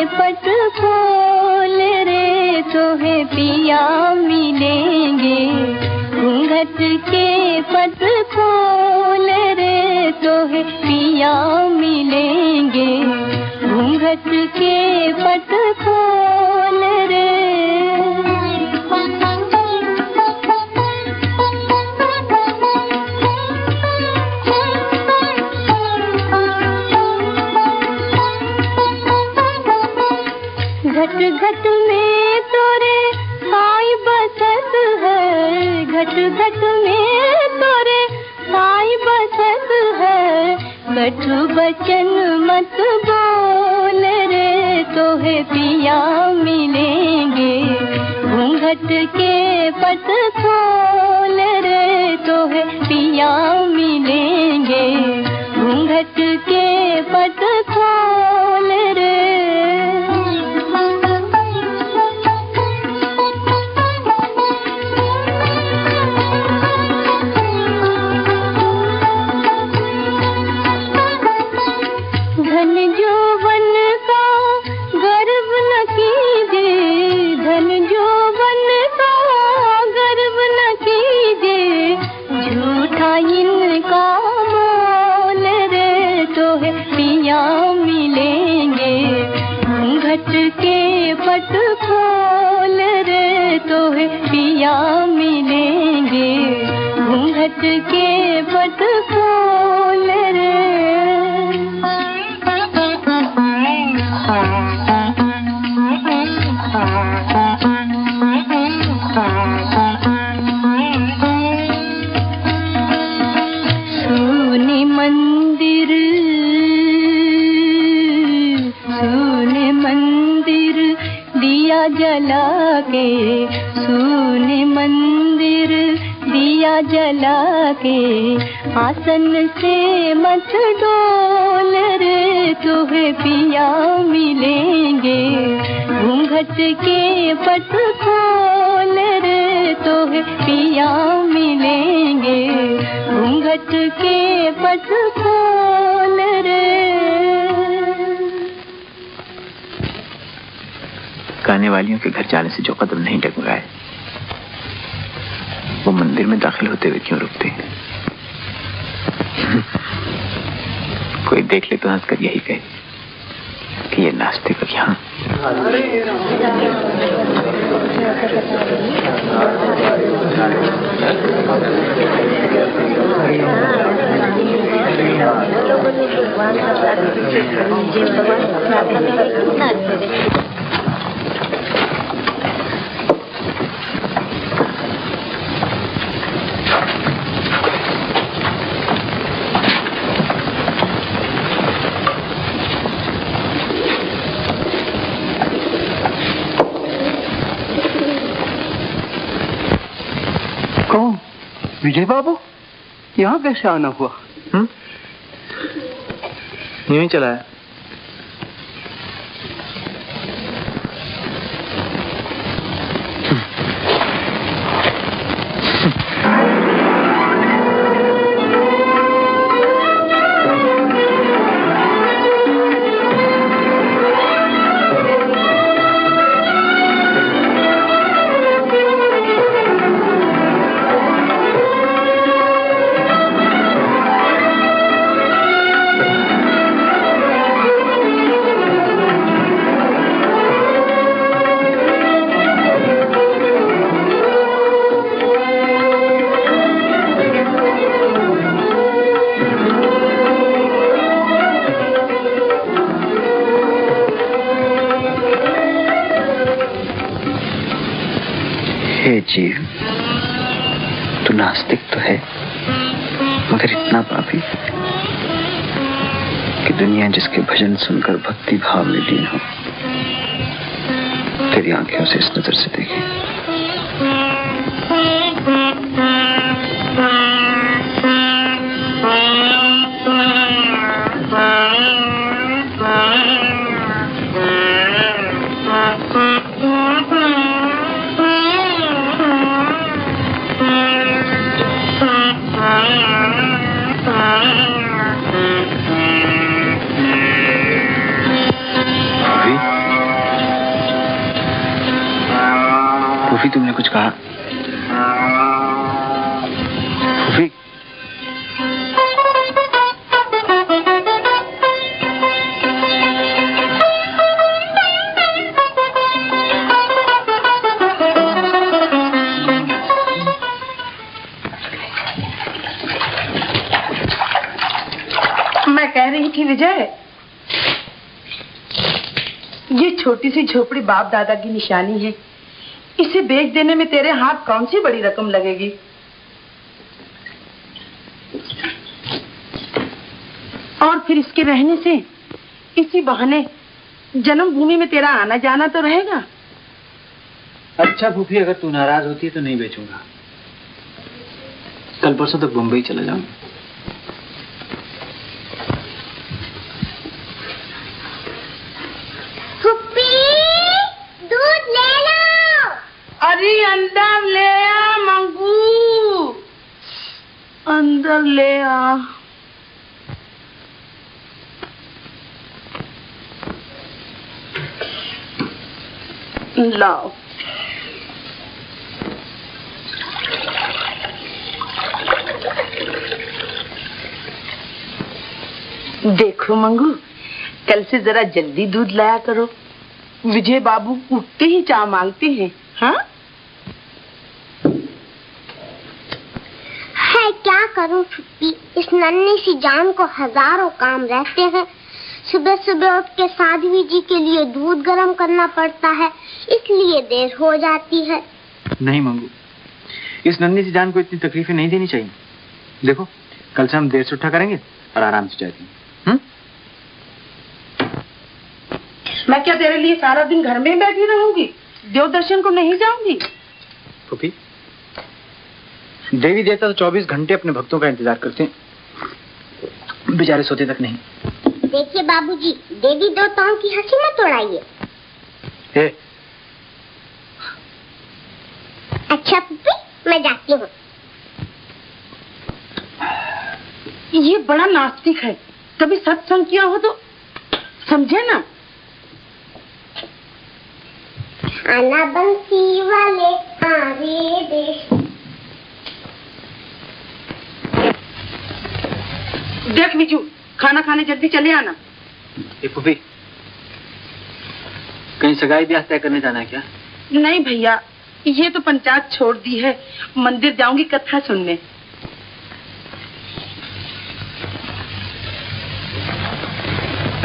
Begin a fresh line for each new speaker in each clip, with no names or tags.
पट खोल रे तोहे पिया मिलेंगे। घूंघट के पट खोल रे तोहे पिया मिलेंगे। घूंघट के पट खोल रे। घट घट में तोरे साई बसत है। घट घट में तोरे साई बसत है। कछु बचन मत बोल रे तोहे पिया मिलेंगे। घूंघट के पट खोल रे तोहे पिया मिलेंगे। घूंघट के पट खोल रे। धन यौवन का गर्व न कीजे। धन यौवन का गर्व न कीजे। झूठा इनका मोल रे तोहे पिया मिलेंगे। घूंघट के पट खोल रे तोहे पिया मिलेंगे। घूंघट के पट खोल रे। सोने मंदिर दिया जला के। सोने मंदिर दिया जला के। आसन से मत डोल रे तोहे पिया मिलेंगे। घूंघट के पट खोल रे तोहे पिया मिलेंगे। घूंघट के पट खोल रे।
गाने वालियों के घर जाने से जो कदम नहीं डगमगाए वो मंदिर में दाखिल होते हुए क्यों रुकते हैं? कोई देख ले तो हंसकर यही कहे कि ये नास्तिक यहाँ।
कौन? विजय बाबू? यहाँ कैसे आना हुआ?
यूं ही चला है। हे जीव, तू नास्तिक तो है मगर इतना पापी कि दुनिया जिसके भजन सुनकर भक्ति भाव में लीन हो तेरी आंखें उसे इस नजर से देखे। फूफी तुमने कुछ कहा? फूफी
मैं कह रही थी विजय, ये छोटी सी झोपड़ी बाप दादा की निशानी है। इसे बेच देने में तेरे हाथ कौन सी बड़ी रकम लगेगी? और फिर इसके रहने से इसी बहाने जन्मभूमि में तेरा आना जाना तो रहेगा।
अच्छा फूफी, अगर तू नाराज होती है तो नहीं बेचूंगा। कल परसों तक मुंबई चला जाऊंगा।
दूध ले लो।
अरे अंदर ले आ मंगू, अंदर ले आ। लाओ। देखो मंगू, कल से जरा जल्दी दूध लाया करो। विजय बाबू उठते ही चाय मांगते हैं। हाँ?
है क्या करूं फुप्पी, इस नन्ही सी जान को हजारों काम रहते हैं। सुबह सुबह उठ के साध्वी जी के लिए दूध गर्म करना पड़ता है, इसलिए देर हो जाती है।
नहीं मंगू, इस नन्ही सी जान को इतनी तकलीफें नहीं देनी चाहिए। देखो, कल से हम देर से उठा करेंगे और आराम से जाएंगे।
मैं क्या तेरे लिए सारा दिन घर में बैठी रहूंगी? देव दर्शन को नहीं जाऊंगी?
फूफी, देवी देवता तो 24 घंटे अपने भक्तों का इंतजार करते हैं, बेचारे सोते तक नहीं।
देखिए बाबूजी, देवी देवताओं की हंसी मत उड़ाइए। अच्छा पुप्पी, मैं जाती हूँ।
ये बड़ा नास्तिक है, कभी सत्संग किया हो तो समझे ना।
आना बंसी वाले आरे देश।
देख बिजू, खाना खाने जल्दी चले आना।
फूफी, कहीं सगाई ब्याह तय करने जाना है क्या?
नहीं भैया, ये तो पंचायत छोड़ दी है, मंदिर जाऊंगी कथा सुनने।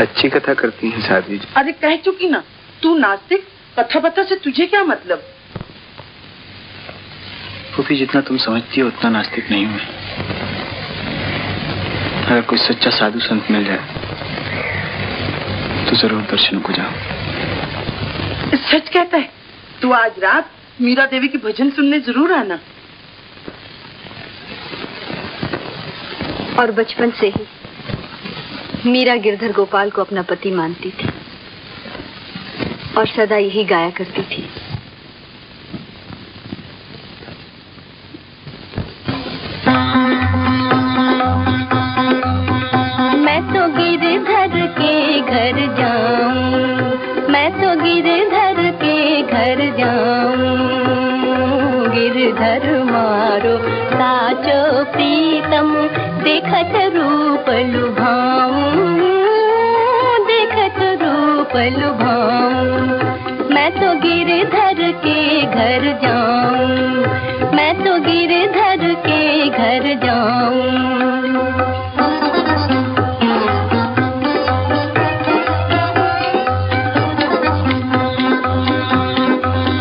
अच्छी कथा करती हैं साध्वी जी।
अरे कह चुकी ना, तू नास्तिक, कथा पथा से तुझे क्या मतलब?
फूफी, जितना तुम समझती हो उतना नास्तिक नहीं हूं। अगर कोई सच्चा साधु संत मिल जाए तो जरूर दर्शन को जाओ।
सच कहता है? तू आज रात मीरा देवी की भजन सुनने जरूर आना।
और बचपन से ही मीरा गिरधर गोपाल को अपना पति मानती थी और सदा यही गाया करती थी। मैं तो गिरधर के घर जाऊं, मैं तो गिरधर के घर जाऊं, गिरधर मारो साचो प्रीतम, देखत रूप लुभाऊं, देखत रूप लुभाऊं। मैं तो गिरधर के घर जाऊं, मैं तो गिरधर के घर जाऊं।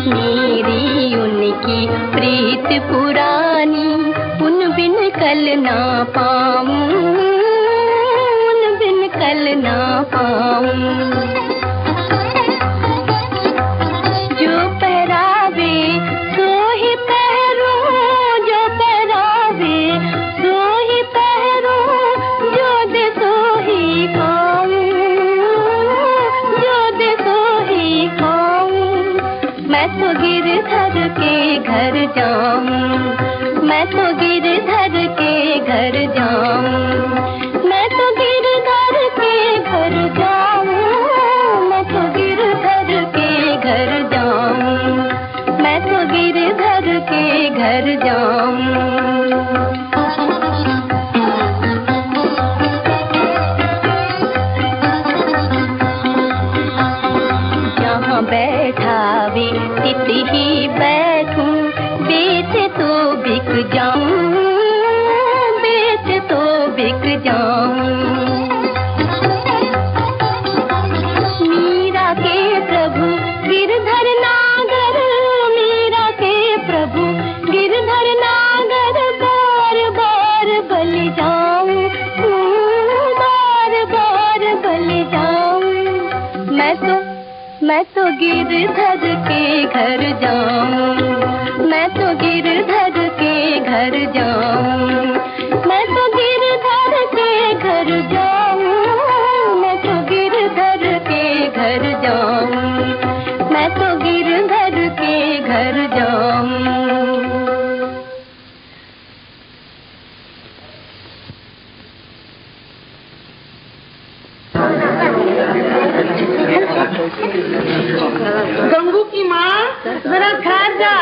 मेरी उनकी प्रीत पुरानी, उन बिन कल ना पाऊं, उन बिन कल ना पाऊं। जो पहरावे सो ही पहरूं, जो पहरावे सो ही पहरूं, जो दे सो ही खाऊं, जो दे सो ही खाऊं। मैं तो गिरधर के घर जाऊं, मैं तो गिरधर के घर जाऊं, मैं तो गिरधर के घर जाऊं, मैं तो गिरधर के घर जाऊं, मैं तो गिर घर जाऊं। जहाँ बैठा वे तित ही बैठूं, बेच तो बिक जाऊं, बेच तो बिक जाऊं। मीरा के प्रभु गिरधर नागर, मीरा के प्रभु गिरधर नागर, बार बार बल जाऊं, बार बार बल जाऊं। मैं तो गिरधर के घर जाऊं, मैं तो गिरधर के घर जाऊं, मैं तो गिरधर के घर जाऊं, मैं तो गिरधर के घर जाऊं, मैं तो गिरधर के घर जाऊं।
गंगू की माँ जरा खा जा।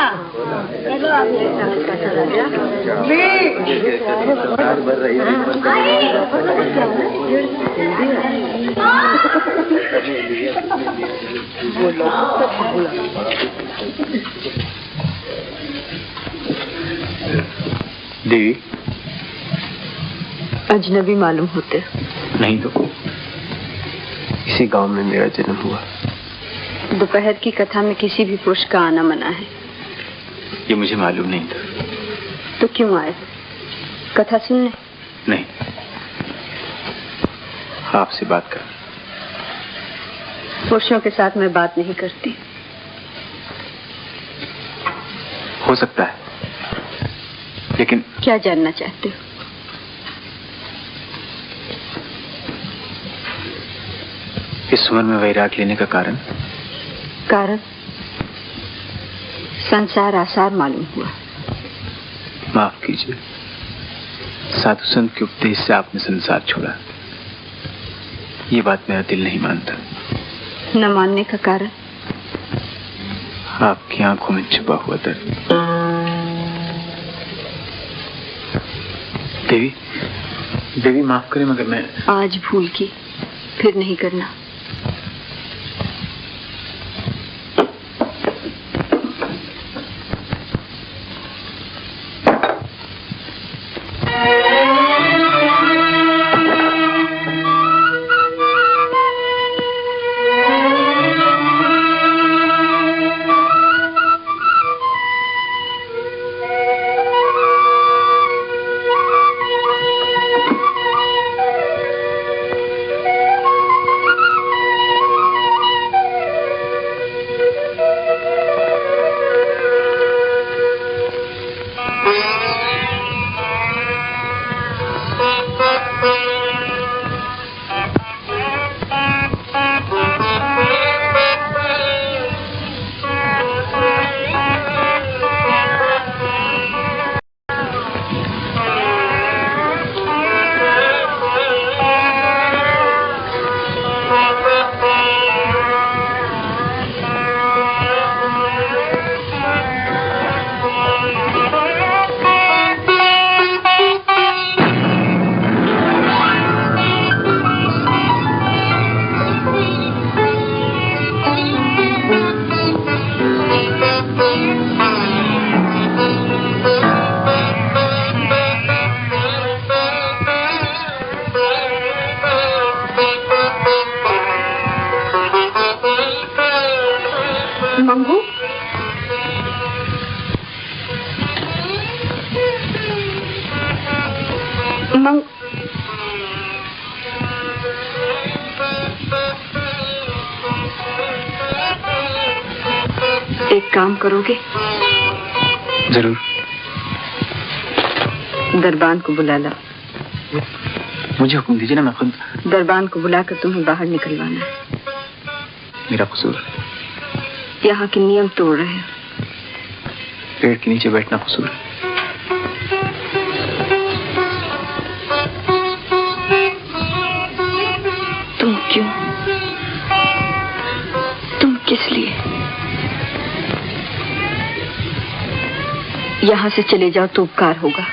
देवी,
अजनबी मालूम होते।
नहीं तो इसी गांव में मेरा जन्म हुआ।
दोपहर की कथा में किसी भी पुरुष का आना मना है।
ये मुझे मालूम नहीं था।
तो क्यों आए? कथा सुनने?
नहीं, आपसे बात कर।
पुरुषों के साथ मैं बात नहीं करती।
हो सकता है, लेकिन
क्या जानना चाहते हो?
इस उम्र में वैराग लेने का कारण?
कारण संसार आसार मालूम हुआ।
माफ कीजिए, साधु संत के उपदेश से आपने संसार छोड़ा। ये बात मेरा दिल नहीं मानता।
न मानने का कारण?
आपकी आंखों में छुपा हुआ दर्द। देवी, देवी माफ करें मगर मैं
आज भूल की, फिर नहीं करना। मंगू, एक काम करोगे?
जरूर।
दरबान को बुला ला।
मुझे हुक्म दीजिए ना, मैं खुद।
दरबान को बुलाकर तुम्हें बाहर निकलवाना है।
मेरा कसूर?
यहाँ के नियम तोड़ रहे हो।
पेड़ के नीचे बैठना कसूर?
तुम क्यों? तुम किस लिए? यहाँ से चले जाओ तो उपकार होगा।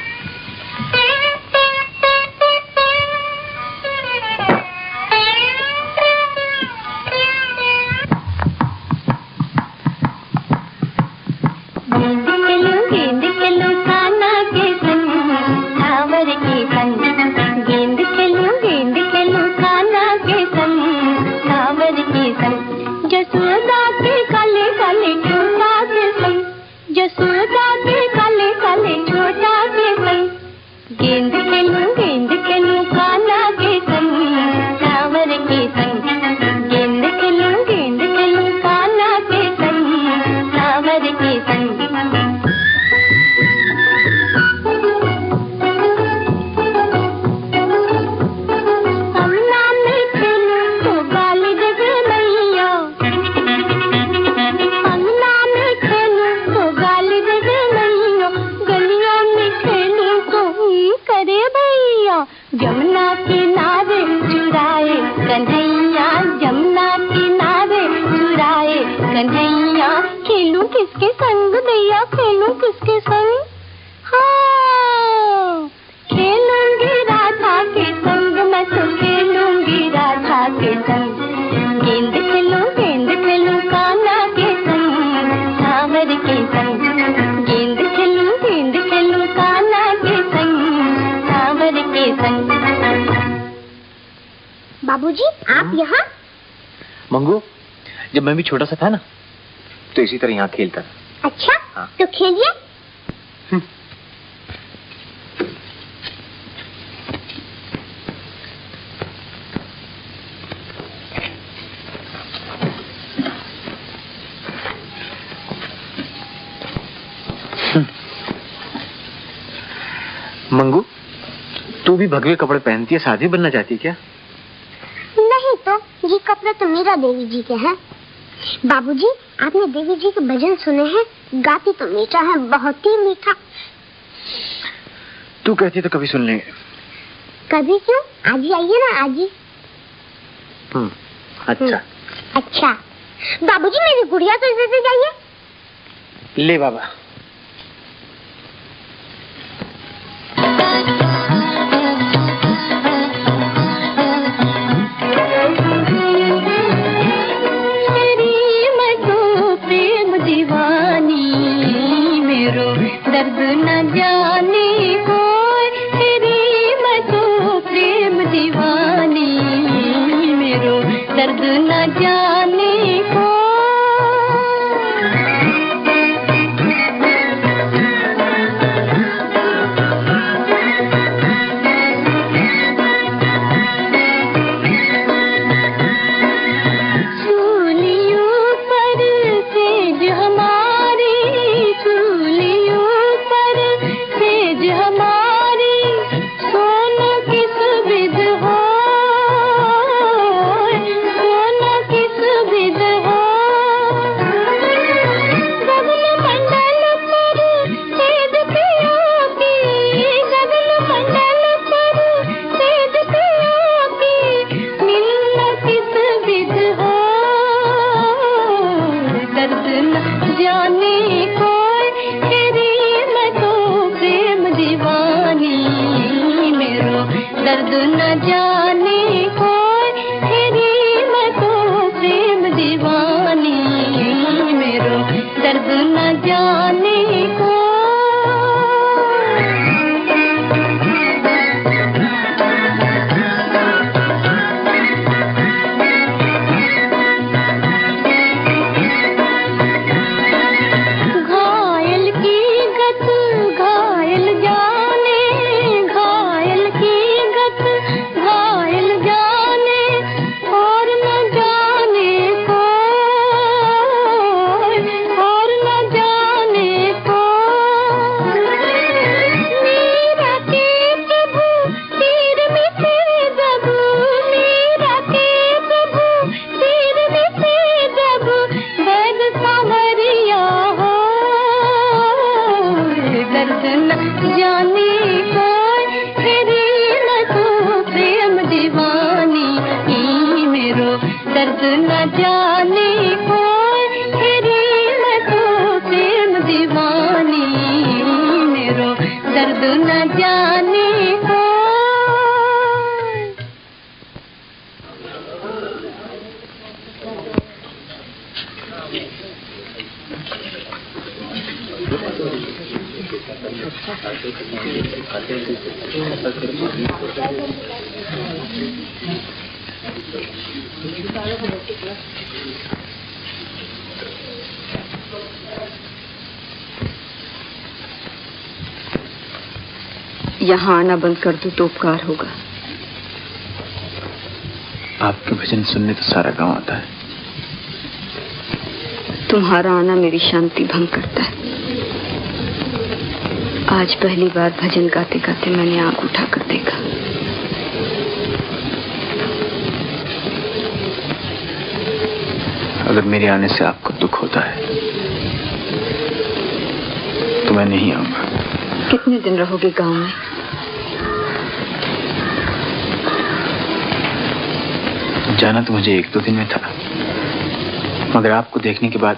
बाबूजी, आप यहाँ?
मंगू, जब मैं भी छोटा सा था ना, तो इसी तरह यहाँ खेलता था।
अच्छा,
हाँ।
तो खेलिए।
मंगू, तू भी भगवे कपड़े पहनती है, साधी बनना चाहती है क्या?
नहीं तो, ये कपड़े तो मीरा देवी जी के हैं। बाबूजी, आपने देवी जी के भजन सुने हैं? गाती तो मीठा है, बहुत ही मीठा।
तू कहती तो कभी सुन लेंगे।
कभी क्यों? आज ही आइए ना, आज ही।
अच्छा।
अच्छा, बाबूजी मेरी गुड़िया तो इधर से जाइए।
ले बाबा।
दर्द न जाने कोई तेरी मैं तो प्रेम दीवानी, मेरो दर्द न जाने कोई। सूलियों पर सेज हमारी, सूलियों सेज हमारी, सोना किस विध हो, सोना किस विध हो। गगन मंडल पर छेद पिया की, गगन मंडल पर छेद पिया की, मिलना किस विध हो। दर्द न जाने कोई तेरी मैं तो प्रेम दीवानी, मेरो दर्द न जाने कोई तेरी मैं तो प्रेम दीवानी, मेरो दर्द न जाने कोई। घायल की गत घायल जाने, घायल की गत घायल जाने, और न जाने कोई, और न जाने कोई। मीरा के प्रभु तीर मिटे जब, मीरा के प्रभु तीर मिटे जब, वैद सांवरिया हो। दर्द न जाने कोई तेरी मैं तो प्रेम दीवानी, मेरो दर्द न जाने कोई तेरी मैं तो प्रेम दीवानी।
यहाँ आना बंद कर दो तो उपकार होगा।
आपके भजन सुनने तो सारा गांव आता है।
तुम्हारा आना मेरी शांति भंग करता है। आज पहली बार भजन गाते गाते मैंने आंख उठाकर देखा।
अगर मेरे आने से आपको दुख होता है तो मैं नहीं आऊंगा।
कितने दिन रहोगे गांव में?
जाना तो मुझे 1-2 दिन में था, मगर आपको देखने के बाद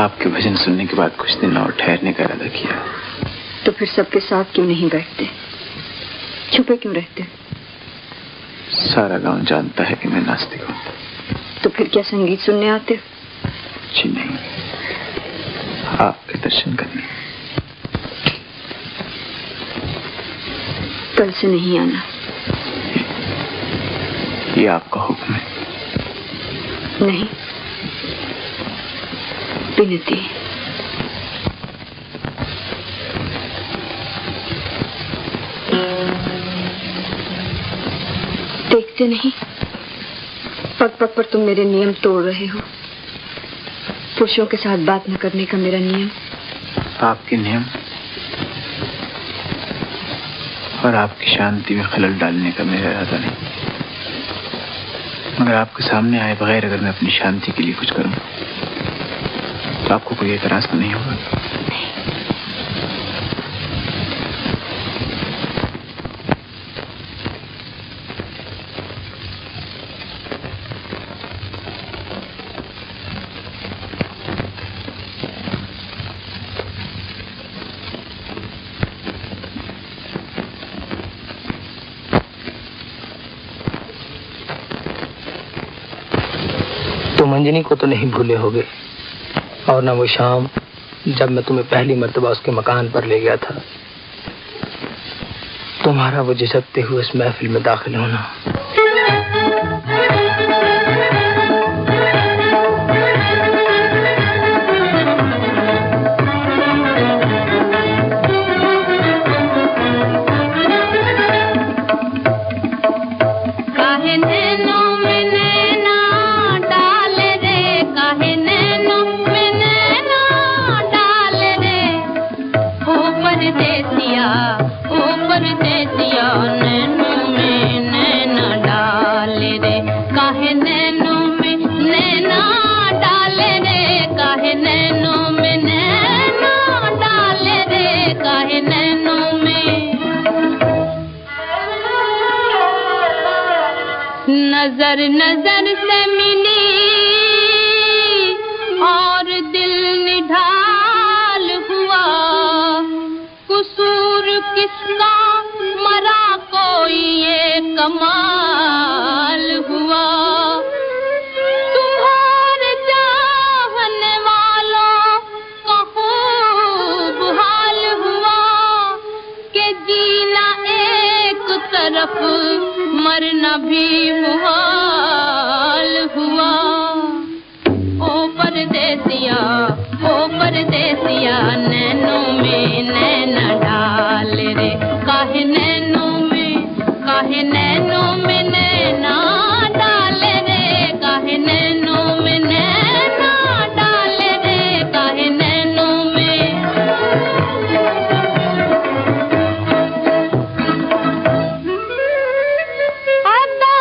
आपके भजन सुनने के बाद कुछ दिन और ठहरने का इरादा किया।
तो फिर सबके साथ क्यों नहीं बैठते? छुपे क्यों रहते?
सारा गांव जानता है कि मैं नास्तिक हूं।
तो फिर क्या संगीत सुनने आते हो?
जी नहीं, आपके दर्शन करने।
कल से नहीं आना।
ये आपका हुक्म है?
नहीं, विनती। देखते नहीं, पग पग पर तुम मेरे नियम तोड़ रहे हो। पुरुषों के साथ बात न करने का मेरा नियम।
आपके नियम और आपकी शांति में खलल डालने का मेरा इरादा नहीं, मगर आपके सामने आए बगैर अगर मैं अपनी शांति के लिए कुछ करूं तो आपको कोई एतराज तो नहीं होगा?
तुम अंजनी को तो नहीं भूले होगे, और न वो शाम जब मैं तुम्हें पहली मर्तबा उसके मकान पर ले गया था। तुम्हारा वो झिझकते हुए इस महफिल में दाखिल होना।
नजर नजर से मिली और दिल निढाल हुआ, कसूर किसका मरा कोई ये कमाल हुआ। तुम्हारे चाहने वालों का खूब हाल हुआ कि जीना एक तरफ मरना भी मुहाल हुआ। ओ परदेसिया नैनों में नैना डाल रे, काहे नैनों में नैना डाल रे, काहे नैनों में नैना डाल रे, काहे नैनों में। अदा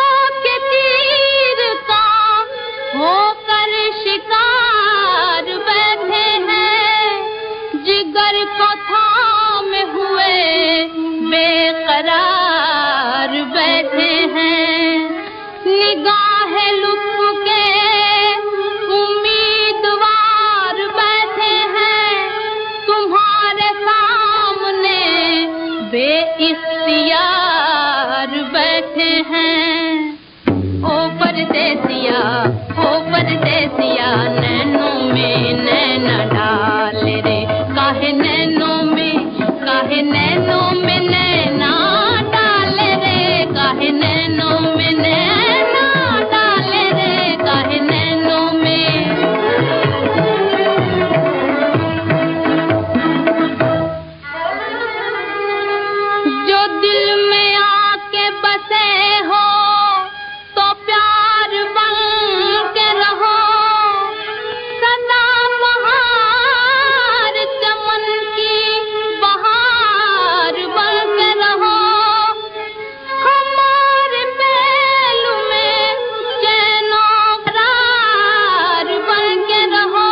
परदेसिया ओ परदेसिया नैनों में नैना डाल रे काहे नैनों में नैना डाल रे काहे नैनों में नैना डाल रे काहे नैनों में जो दिल में आके बसे हो तो प्यार बन के रहो सदा बहार चमन की बहार बन के रहो हमारे पहलू में चैनो करार बन के रहो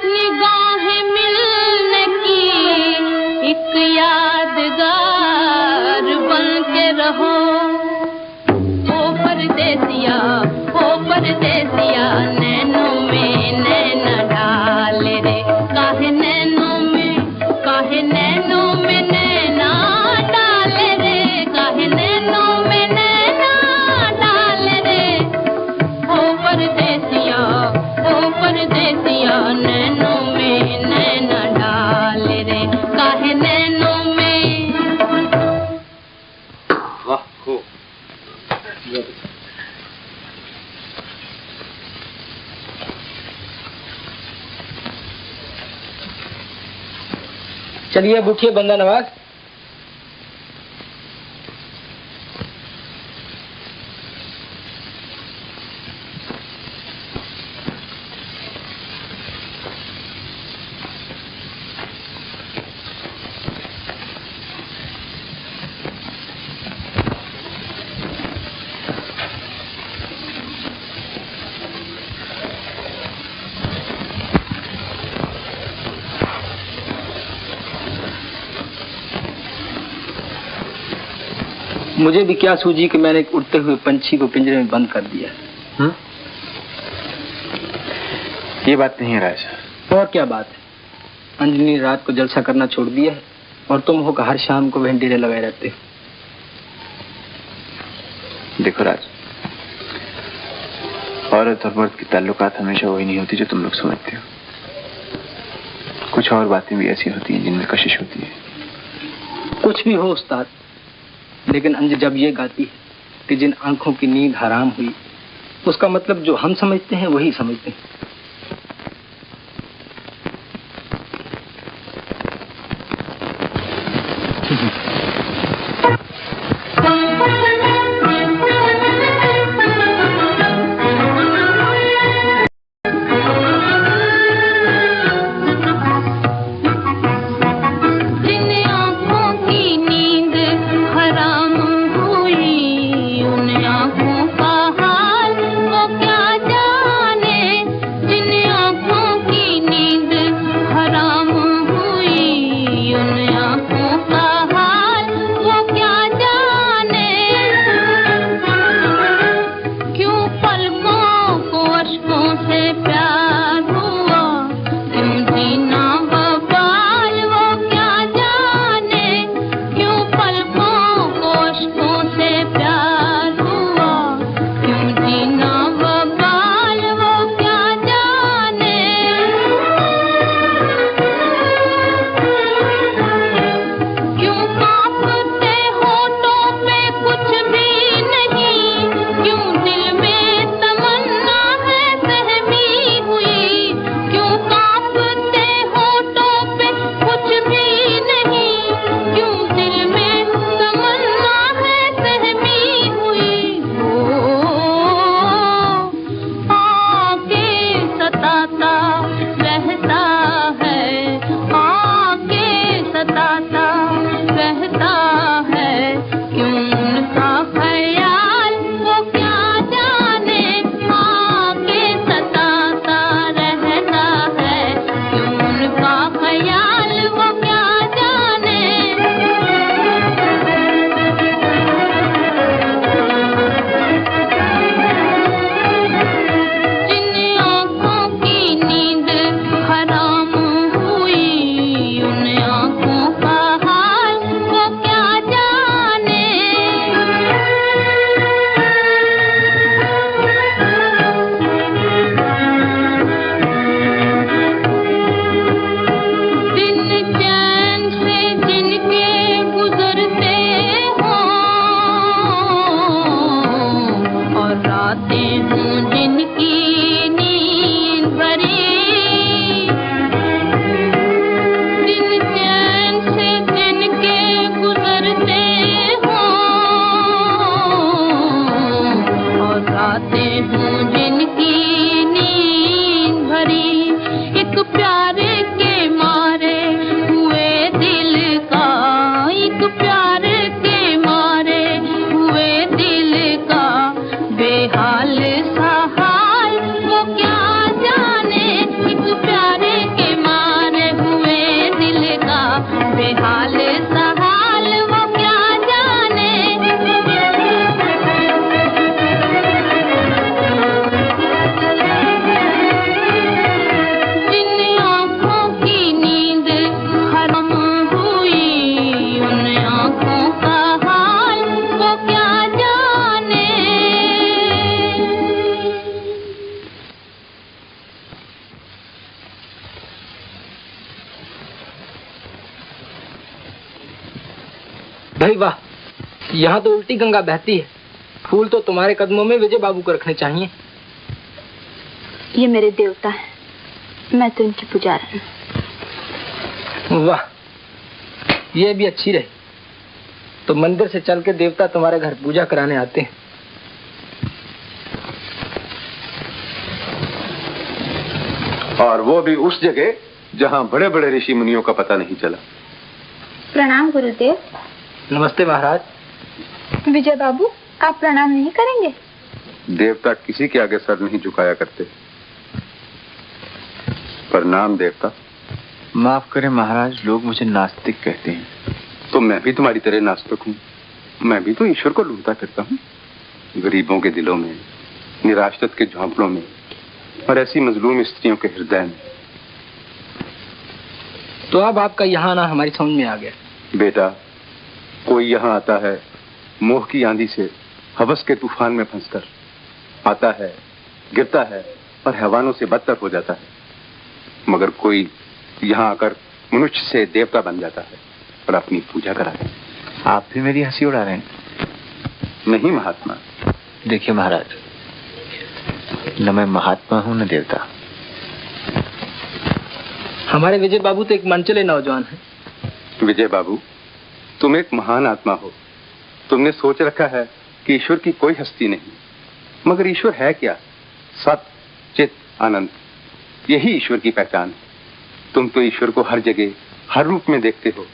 निगाहें मिलने की एक यादगार बन के रहो ओ परदेसिया नैनों में नैना डाल रे काहे नैनों में नैना डाल रे काहे नैनों में नैना डाल रे ओ परदेसिया नैनों में नैना डाल रे काहे नैनों में
वाह खूब।
चलिए अब उठिए बंदा नवाज। मुझे भी क्या सूझी कि मैंने एक उड़ते हुए पंछी को पिंजरे में बंद कर दिया।
ये बात नहीं है राजा।
और क्या बात है? अंजलि ने रात को जलसा करना छोड़ दिया है और तुम हो हर शाम को वेंटीले लगाए रहते हो।
देखो राज, औरत और मर्द की ताल्लुकात हमेशा वही नहीं होती जो तुम लोग समझते हो। कुछ और बातें भी ऐसी होती हैं जिनमें कशिश होती है।
कुछ भी हो उस्ताद, लेकिन अंज जब ये गाती है कि जिन आंखों की नींद हराम हुई, उसका मतलब जो हम समझते हैं वही समझते हैं।
उन आँखों का हाल वो क्या जाने
भाई वाह, यहाँ तो उल्टी गंगा बहती है। फूल तो तुम्हारे कदमों में विजय बाबू को रखने चाहिए।
ये मेरे देवता हैं, मैं तो इनकी पुजारी हूँ।
वाह, ये भी अच्छी रही। तो मंदिर से चल के देवता तुम्हारे घर पूजा कराने आते हैं।
और वो भी उस जगह जहाँ बड़े बड़े ऋषि मुनियों का पता नहीं चला।
प्रणाम गुरुदेव।
नमस्ते महाराज।
विजय बाबू, आप प्रणाम नहीं करेंगे?
देवता किसी के आगे सर नहीं झुकाया करते। प्रणाम देवता।
माफ करें महाराज, लोग मुझे नास्तिक कहते हैं।
तो मैं भी तुम्हारी तरह नास्तिक हूँ। मैं भी तो ईश्वर को ढूंढता फिरता हूँ, गरीबों के दिलों में, निराश्रित के झोंपड़ों में, और ऐसी मजलूम स्त्रियों के हृदय में।
तो अब आपका यहाँ आना हमारी समझ में आ गया।
बेटा, कोई यहाँ आता है मोह की आंधी से हवस के तूफान में फंसकर, आता है, गिरता है और हैवानों से बदतर हो जाता है। मगर कोई यहाँ आकर मनुष्य से देवता बन जाता है और अपनी पूजा कराता है।
आप भी मेरी हंसी उड़ा रहे हैं?
नहीं महात्मा।
देखिए महाराज, न मैं महात्मा हूँ न देवता।
हमारे विजय बाबू तो एक मनचले नौजवान हैं।
विजय बाबू, तुम एक महान आत्मा हो। तुमने सोच रखा है कि ईश्वर की कोई हस्ती नहीं, मगर ईश्वर है क्या? सत, चित, आनंद, यही ईश्वर की पहचान है। तुम तो ईश्वर को हर जगह, हर रूप में देखते हो।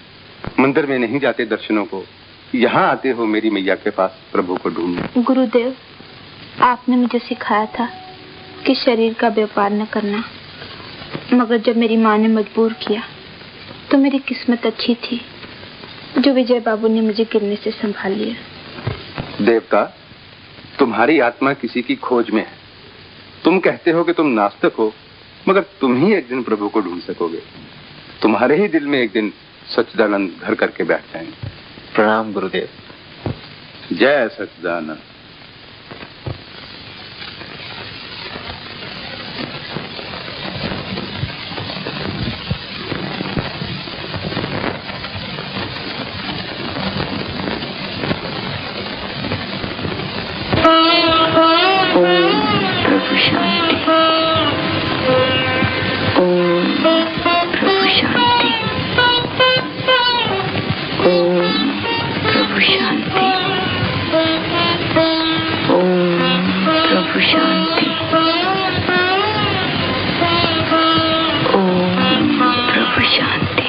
मंदिर में नहीं जाते दर्शनों को, यहाँ आते हो मेरी मैया के पास प्रभु को ढूंढने।
गुरुदेव, आपने मुझे सिखाया था कि शरीर का व्यापार न करना, मगर जब मेरी माँ ने मजबूर किया तो मेरी किस्मत अच्छी थी जो विजय बाबू ने मुझे गिरने से संभाल लिया।
देवता, तुम्हारी आत्मा किसी की खोज में है। तुम कहते हो कि तुम नास्तिक हो, मगर तुम ही एक दिन प्रभु को ढूंढ सकोगे। तुम्हारे ही दिल में एक दिन सच्चिदानंद घर करके बैठ जाएंगे।
प्रणाम गुरुदेव।
जय सच्चिदानंद।
प्रभु शांति। ओम प्रभु शांति। ओम प्रभु शांति। ओम प्रभु शांति। ओम प्रभु शांति।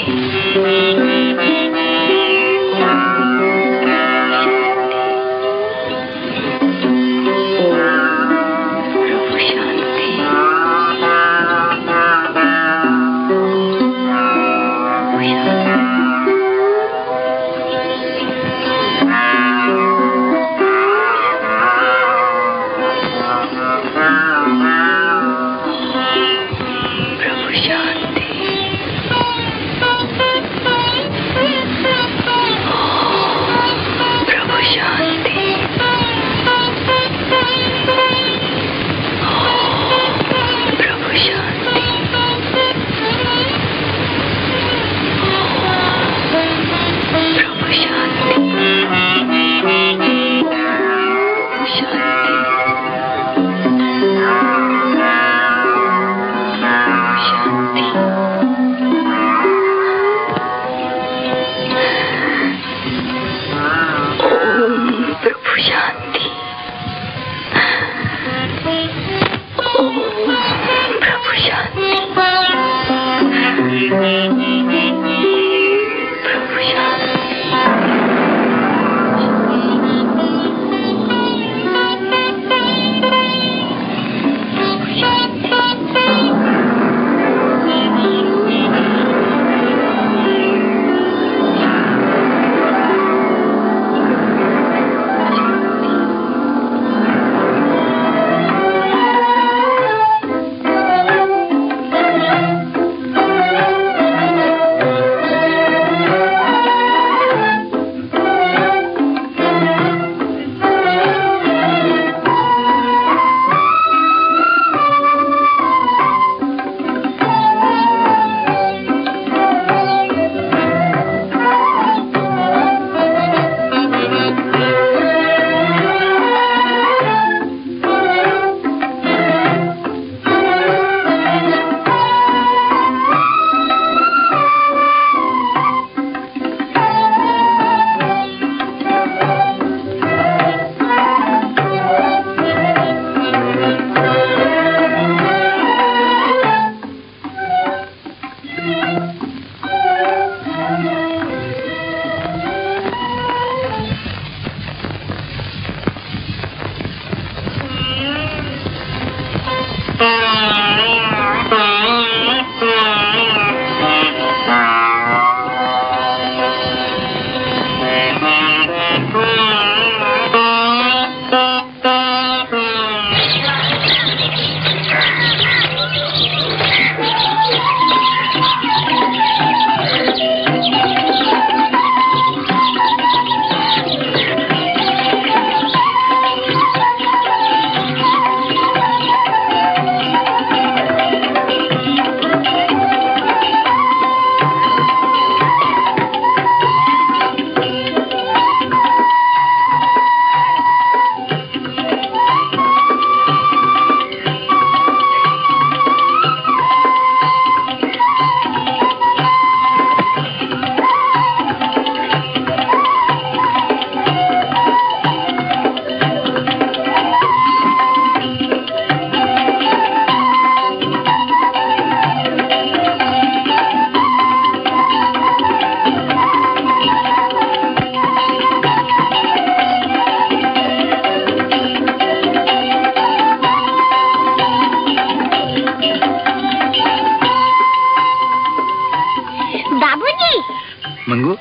मंगू,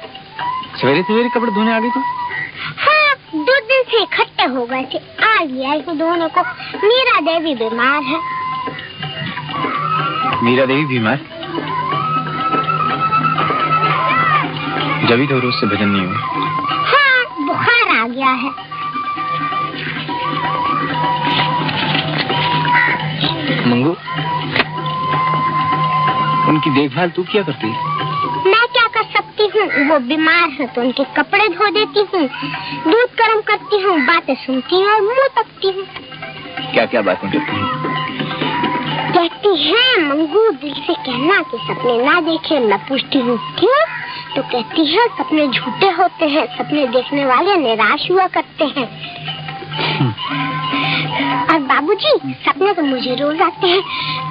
सवेरे सवेरे कपड़े धोने आ गई तुम?
हाँ, 2 दिन से इकट्ठे हो गए थे, आ गया इसको धोने को। मीरा देवी बीमार है।
मीरा देवी बीमार? जब ही तो रोज से भजन नहीं हुआ।
हाँ, बुखार आ गया है।
मंगू, उनकी देखभाल तू क्या करती है?
मैं क्या कर सकती हूँ, वो बीमार है तो उनके कपड़े धो देती हूँ, दूध गर्म करती हूँ, बातें सुनती हूँ और मुँह तकती हूँ।
क्या क्या बातें करती है?
कहती है मंगू दिल से कहना कि सपने ना देखे। मैं पूछती हूँ क्यों, तो कहती है सपने झूठे होते हैं, सपने देखने वाले निराश हुआ करते हैं। और बाबूजी, सपने तो मुझे रोज आते हैं,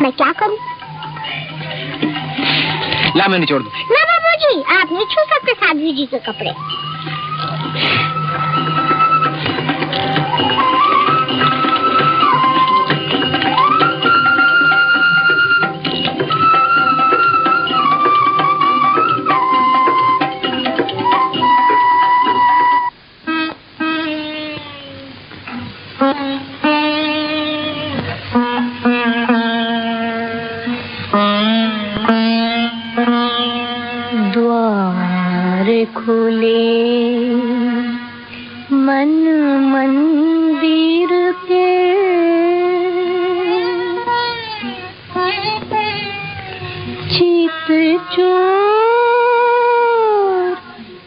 मैं क्या करूँ?
ला मैं निचोड़ दूं।
ना बाबूजी, आप नहीं छू सकते साध्वी जी के कपड़े।
खोले मन मंदिर के, चित चोर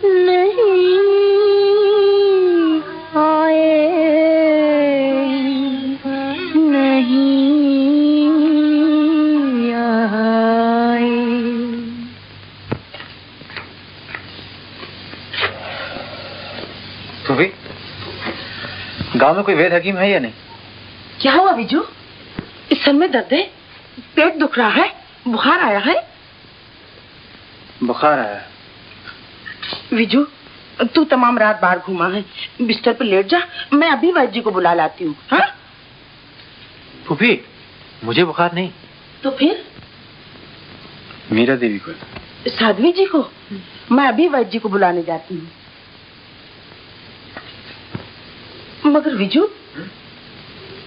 नहीं आए, नहीं आए।
तो भी गांव में कोई वैद्य हकीम है या नहीं?
क्या हुआ विजू? इस सर में दर्द है, पेट दुख रहा है, बुखार आया है?
बुखार आया है।
विजू, तू तमाम रात बाहर घूमा है, बिस्तर पर लेट जा, मैं अभी वैद्य जी को बुला लाती हूँ। हाँ?
फूफी, मुझे बुखार नहीं।
तो फिर?
मीरा देवी को।
साध्वी जी को? मैं अभी वैद्य जी को बुलाने जाती हूँ। मगर विजू,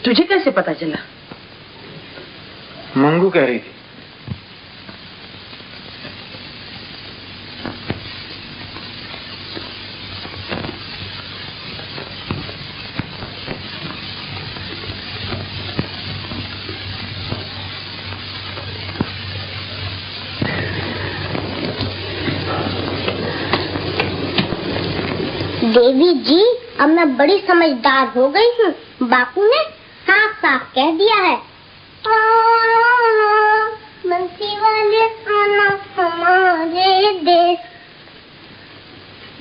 तुझे कैसे पता चला?
मंगू कह रही थी।
देवी जी, अब मैं बड़ी समझदार हो गई हूँ। बापू ने साफ साफ कह दिया है, बंसी वाले आना हमारे देश।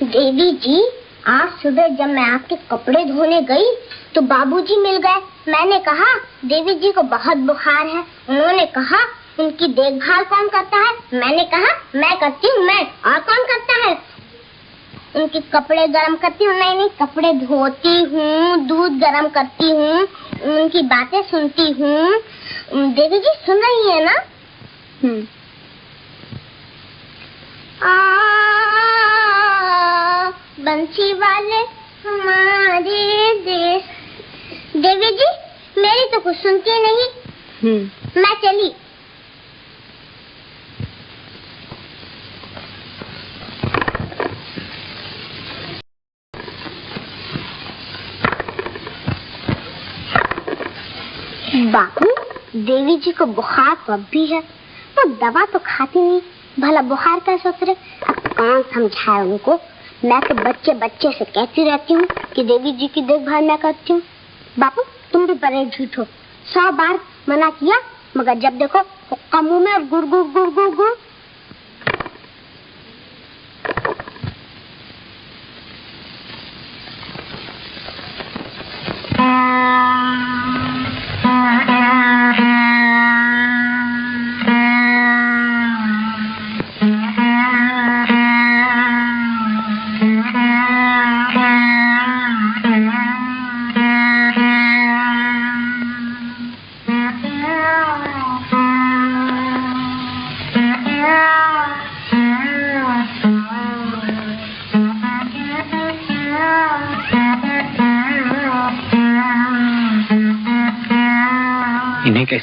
देवी जी, आज सुबह जब मैं आपके कपड़े धोने गई तो बाबूजी मिल गए। मैंने कहा देवी जी को बहुत बुखार है। उन्होंने कहा उनकी देखभाल कौन करता है? मैंने कहा मैं करती हूँ। मैं, और कौन करता है? उनके कपड़े गरम करती हूँ। नहीं, कपड़े धोती हूँ, दूध गरम करती हूँ, उनकी बातें सुनती हूँ। देवी जी सुन रही है ना? बंसी वाले हमारे देश। देवी जी, मेरी तो कुछ सुनती नहीं। मैं चली। बापू, देवी जी को बुखार तो अब भी है, वो दवा तो खाती नहीं, भला बुखार कैसे उतरे? अब कौन समझाए उनको? मैं तो बच्चे बच्चे से कहती रहती हूँ कि देवी जी की देखभाल मैं करती हूँ। बापू, तुम भी बड़े झूठ हो। 100 बार मना किया, मगर जब देखो हुक्का मुंह में और गुड़ गुड़ गुड़ गुड़ गुड़।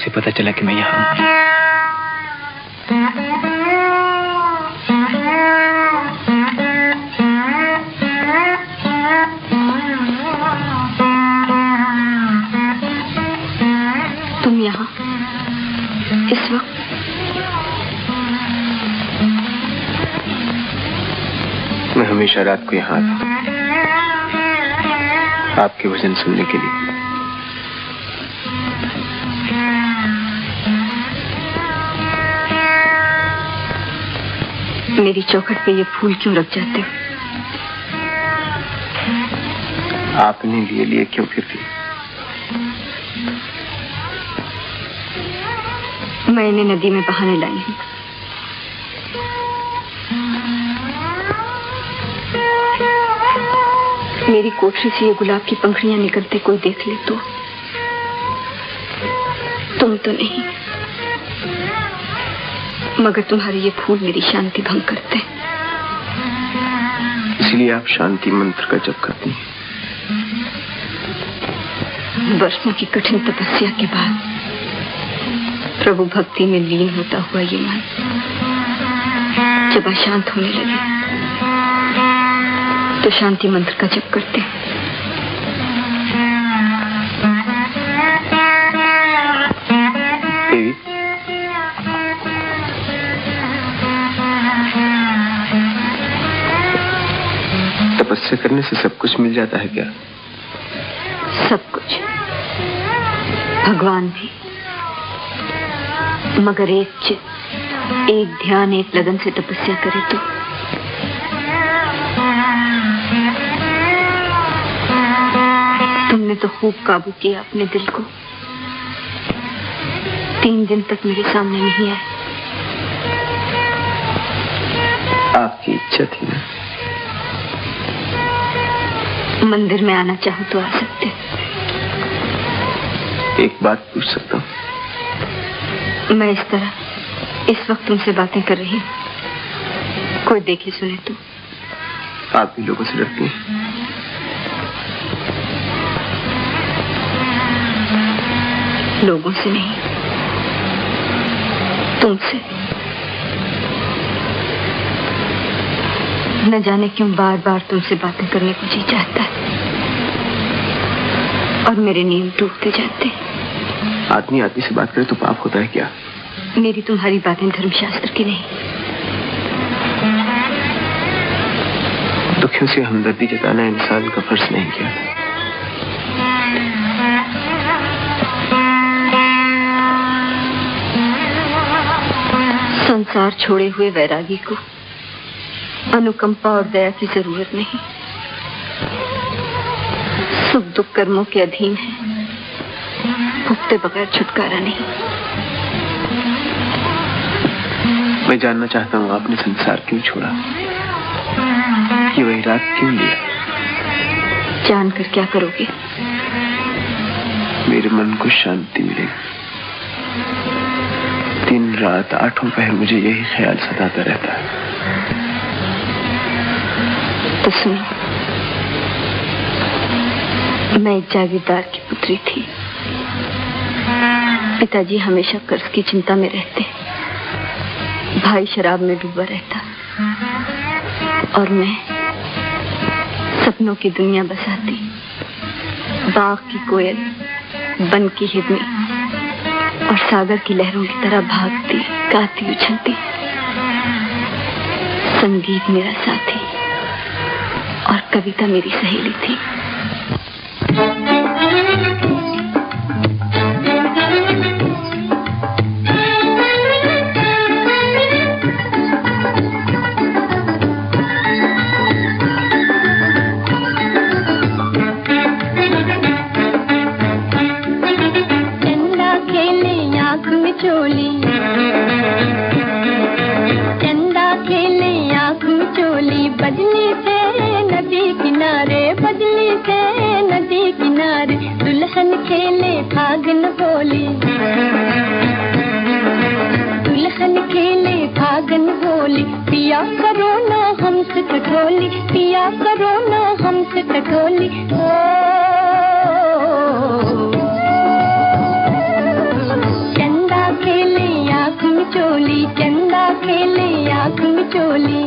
कैसे पता चला कि मैं यहाँ हूँ?
तुम यहाँ इस वक्त?
मैं हमेशा रात को यहाँ आता हूँ आपके भजन सुनने के लिए।
मेरी चौखट पे ये फूल क्यों रख जाते हो?
आपने लिए लिए क्यों फिरती?
मैं इन्हें नदी में बहाने लाई हूँ। मेरी कोठरी से ये गुलाब की पंखुड़ियां निकलते कोई देख ले तो? तुम तो नहीं, मगर तुम्हारे ये फूल मेरी शांति भंग करते हैं।
इसलिए आप शांति मंत्र का जप करती हैं।
वर्षों की कठिन तपस्या के बाद प्रभु भक्ति में लीन होता हुआ ये मन जब अशांत होने लगे तो शांति मंत्र का जप करते हैं।
देवी, तपस्या करने से सब कुछ मिल जाता है क्या?
सब कुछ, भगवान भी, मगर एक चित्त, एक ध्यान, एक लगन से तपस्या करे तो। तुमने तो खूब काबू किया अपने दिल को। 3 दिन तक मेरे सामने नहीं आए।
आपकी इच्छा थी ना?
मंदिर में आना चाहो तो आ सकते।
एक बात पूछ सकता हूँ?
मैं इस तरह इस वक्त तुमसे बातें कर रही हूँ, कोई देखे सुने तो?
आप भी लोगों से डरती हैं?
लोगों से नहीं, तुमसे। न जाने क्यों बार बार तुमसे बातें करने को जी चाहता है और मेरे नियम टूटते जाते।
आदमी आदमी से बात करे तो पाप होता है क्या?
मेरी तुम्हारी बातें धर्मशास्त्र की नहीं।
दुखियों से हमदर्दी जताना इंसान का फर्ज नहीं क्या?
संसार छोड़े हुए वैरागी को अनुकंपा और दया की जरूरत नहीं। सुख दुख कर्मों के अधीन है, भुगते बगैर छुटकारा नहीं।
मैं जानना चाहता हूँ आपने संसार क्यों छोड़ा, ये वैराग क्यों लिया?
जानकर क्या करोगे?
मेरे मन को शांति मिलेगी। दिन रात 8 पहर मुझे यही ख्याल सताता रहता है।
तो सुनो, मैं एक जागीरदार की पुत्री थी। पिताजी हमेशा कर्ज की चिंता में रहते, भाई शराब में डूबा रहता और मैं सपनों की दुनिया बसाती। बाग की कोयल, वन की हिरनी और सागर की लहरों की तरह भागती, गाती, उछलती। संगीत मेरा साथी और कविता मेरी सहेली थी।
पिया करो ना हमसे कठोली, पिया करो ना हमसे कठोली। ओ मिचोली, चंदा खेले आँख मिचोली।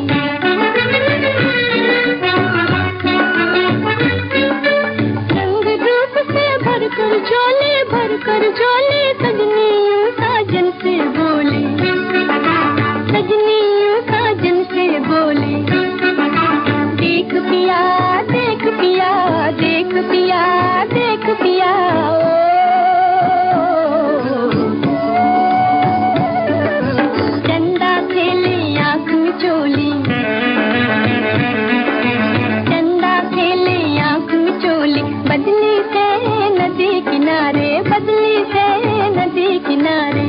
रंग रूप से भरकर झोले सजनी यूं साजन से बोले, सजनी यूं साजन से बोले। देख पिया देख पिया देख पिया देख पिया, चंदा खेले आँख मिचोली, चंदा खेले आँख मिचोली। बदली से नदी किनारे, बदली से नदी किनारे।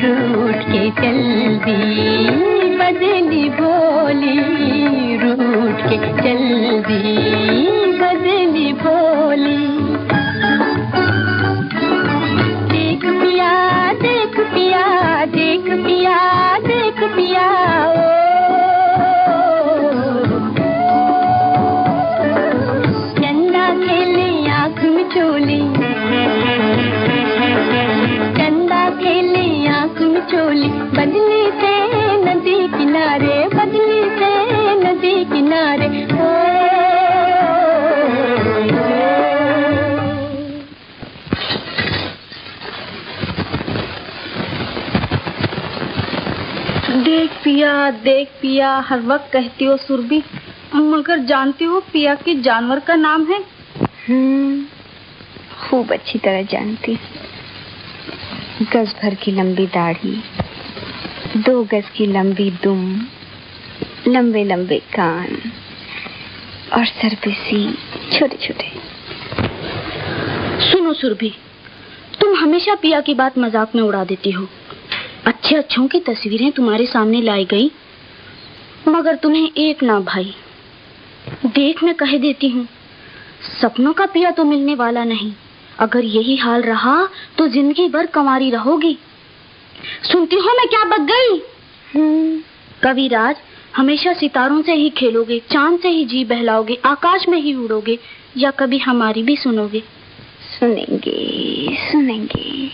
रूठ के चल दी बदली भोली, रूठ के चल दी बदली भोली। देख पिया देख पिया देख पिया देख पिया, चंदा खेले आँख मिचोली, चोली। बदली से नदी किनारे, बदली से नदी किनारे।
देख पिया हर वक्त कहती हो सुरभि, मगर जानती हो पिया के जानवर का नाम है?
खूब अच्छी तरह जानती। गज भर की लंबी दाढ़ी, 2 गज की लंबी दुम, लंबे लंबे कान और सर पे सी छोटे छोटे।
सुनो सुरभि, तुम हमेशा पिया की बात मजाक में उड़ा देती हो। अच्छे अच्छों की तस्वीरें तुम्हारे सामने लाई गई, मगर तुम्हें एक ना भाई। देख मैं कह देती हूँ, सपनों का पिया तो मिलने वाला नहीं। अगर यही हाल रहा तो जिंदगी भर कंवारी रहोगी। सुनती हो मैं क्या बक गई? कविराज, हमेशा सितारों से ही खेलोगे, चांद से ही जी बहलाओगे, आकाश में ही उड़ोगे, या कभी हमारी भी सुनोगे?
सुनेंगे सुनेंगे।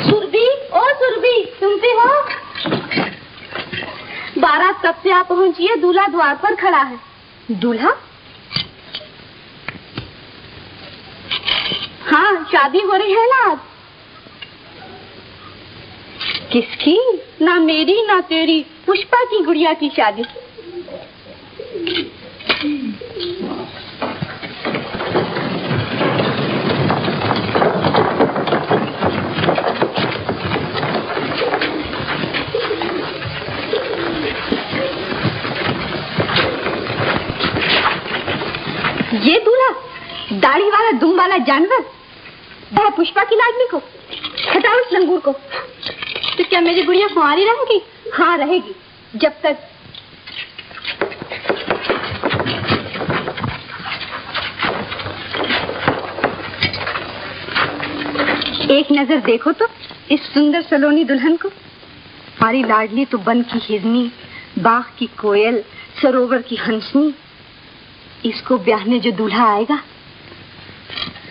सुरभि, ओ सुरभि, सुनती हो? बारात कब से आप पहुंची है? दूल्हा द्वार पर खड़ा है। दूल्हा? हाँ, शादी हो रही है ना आज। किसकी? ना मेरी ना तेरी, पुष्पा की गुड़िया की शादी। ये दूल्हा, दाढ़ी वाला दुम वाला जानवर, पुष्पा की लाडली को हटाओ इस लंगूर को। तो क्या मेरी गुड़िया कुंवारी रहेगी? हाँ रहेगी, जब तक एक नजर देखो तो इस सुंदर सलोनी दुल्हन को। हमारी लाडली तो बन की हिरनी, बाग की कोयल, सरोवर की हंसनी। इसको ब्याहने जो दूल्हा आएगा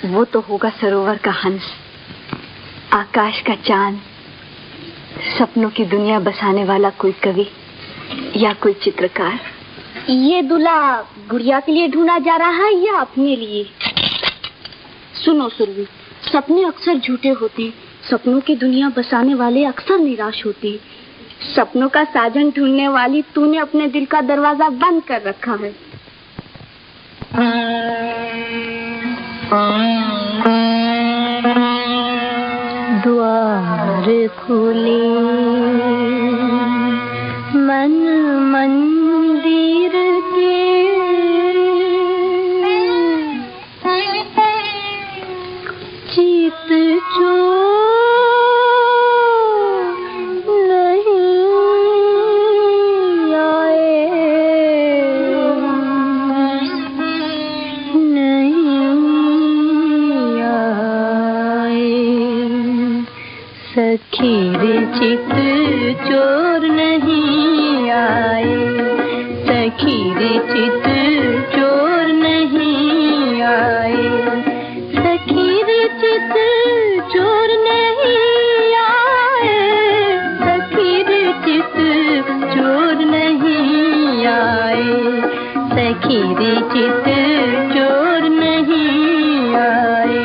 वो तो होगा सरोवर का हंस, आकाश का चांद, सपनों की दुनिया बसाने वाला कोई कवि या कोई चित्रकार। ये दूल्हा गुड़िया के लिए ढूंढा जा रहा है या अपने लिए? सुनो सुरभि, सपने अक्सर झूठे होते, सपनों की दुनिया बसाने वाले अक्सर निराश होते। सपनों का साजन ढूंढने वाली तूने अपने दिल का दरवाजा बंद कर रखा है।
द्वार खुले मन मंदिर के, चित चोर नहीं चोर नहीं आए, सखी रे चित चोर नहीं आए, सखी रे चित चोर नहीं आए, सखी रे चित चोर नहीं आए, सखी रे चित चोर नहीं आए।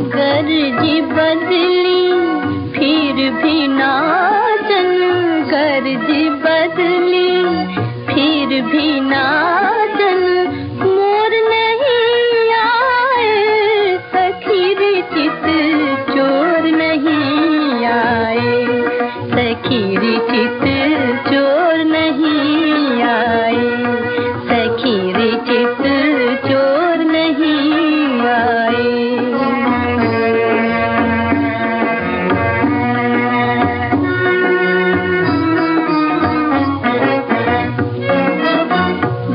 गर्जी बदली फिर भी नाचन, गर्जी बदली फिर भी नाचन, मोर नहीं आए, सखी रे चित चोर नहीं आए, सखी रे चित चोर नहीं आए, सखी रे चित चोर नहीं आए।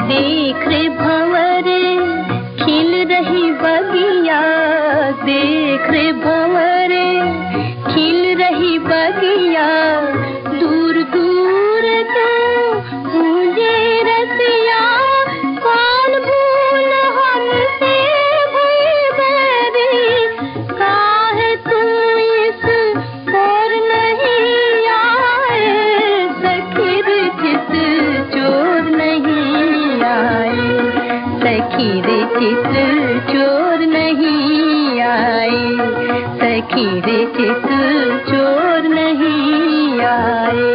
देख रे भंवरे खिल रही बगिया, देख रे भंवरे खिल रही बगिया, दूर दूर तो मुझे रसिया, कौन भूल हमसे भई बैरी, काहे तुम इस ओर नहीं आए, सखी रे चित चोर नहीं आए, सखी रे चित चोर नहीं आए, सखी रे चित चोर नहीं आए।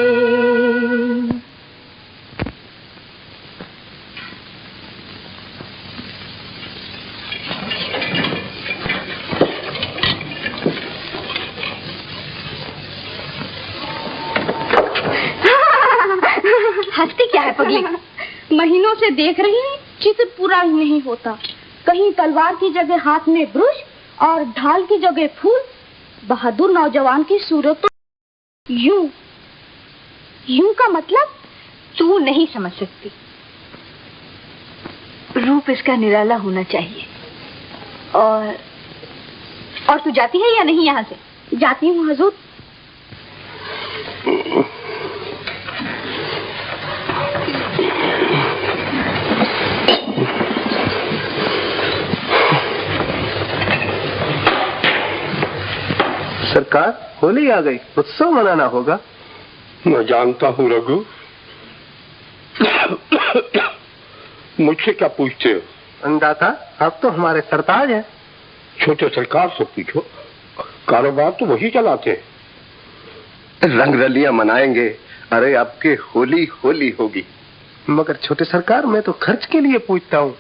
हंसती क्या है पगली? महीनों से देख रही हूँ, चित्र पूरा ही नहीं होता। कहीं तलवार की जगह हाथ में ब्रुश और ढाल की जगह फूल। बहादुर नौजवान की सूरत तो यूं यूं का मतलब तू नहीं समझ सकती। रूप इसका निराला होना चाहिए। और तू जाती है या नहीं यहाँ से? जाती हूँ हुजूर।
सरकार, होली आ गई, उत्सव मनाना होगा।
मैं जानता हूँ रघु। मुझसे क्या पूछते हो?
अंदाता, आप तो हमारे सरताज हैं।
छोटे सरकार से पूछो, कारोबार तो वही चलाते हैं। रंग रलियां मनाएंगे। अरे आपके होली होली होगी।
मगर छोटे सरकार, मैं तो खर्च के लिए पूछता हूँ।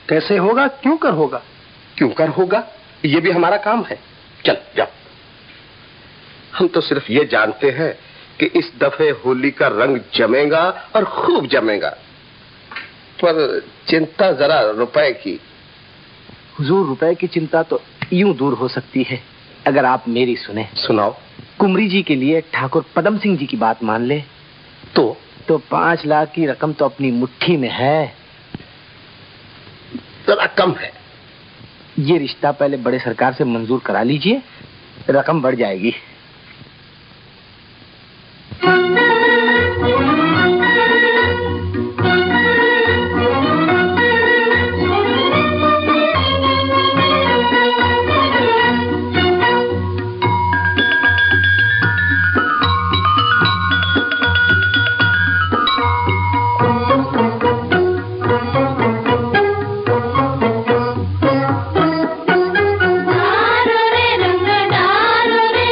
कैसे होगा, क्यों कर होगा?
क्यों कर होगा, ये भी हमारा काम है। चल जाओ। हम तो सिर्फ ये जानते हैं कि इस दफे होली का रंग जमेगा और खूब जमेगा, पर चिंता जरा रुपए की।
हुजूर, रुपए की चिंता तो यूं दूर हो सकती है अगर आप मेरी सुने।
सुनाओ।
कुमरी जी के लिए ठाकुर पदम सिंह जी की बात मान ले तो 5 लाख की रकम तो अपनी मुट्ठी में है।
जरा कम है।
ये रिश्ता पहले बड़े सरकार से मंजूर करा लीजिए, रकम बढ़ जाएगी।
डारो रे रंग डारो रे,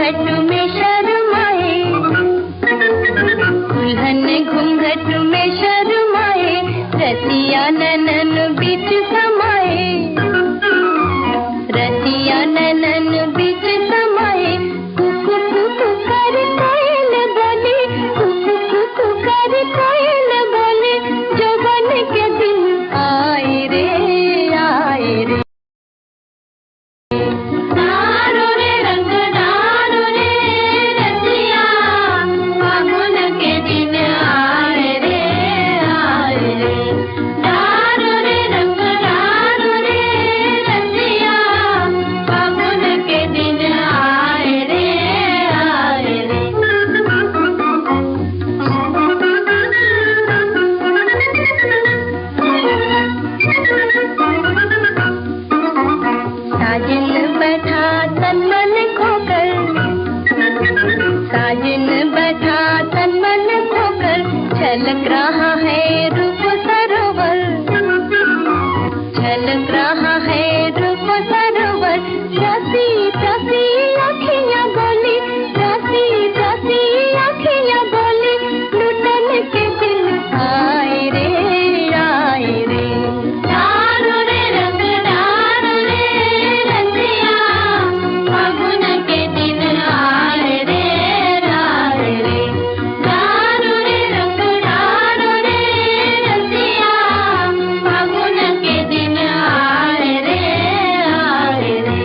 घूंघट में शर्माए, दुल्हन घूंघट में शर्माए, रतिया नैनन बीच समाए, रतिया नैनन बीच समाए। कुकु कुकु कर कोयल बोले, कुकु कुकु कर कोयल बोले, जौवन के दिन आए रे आए रे। डारो रे रंग डारो रे रतिया, फागुन के दिन आए रे आए रे। डारो रे रंग डारो रे रतिया, फागुन के दिन आए रे आए रे। साजन बैठा तन मन खोकर, साजन बैठा तन मन खोकर, छलक रहा है रूप सरोवर, छलक रहा है रूप सरोवर। रसी रसी आँखियाँ बोली, रसी रसी आँखियाँ बोली, लुटन के दिन आए रे आए रे। डारो रे रंग डारो रे रतिया, फागुन के दिन आए रे आए रे। डारो रे रंग डारो रे रतिया, फागुन के दिन आए रे आए रे।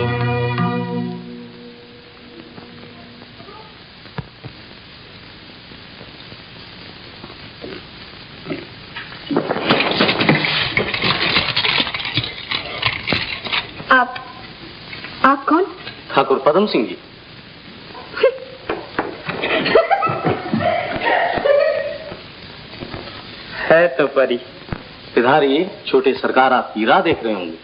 आप कौन?
ठाकुर पदम सिंह जी। है तो परी। पिधारी, छोटे सरकार आपकी राह देख रहे होंगे।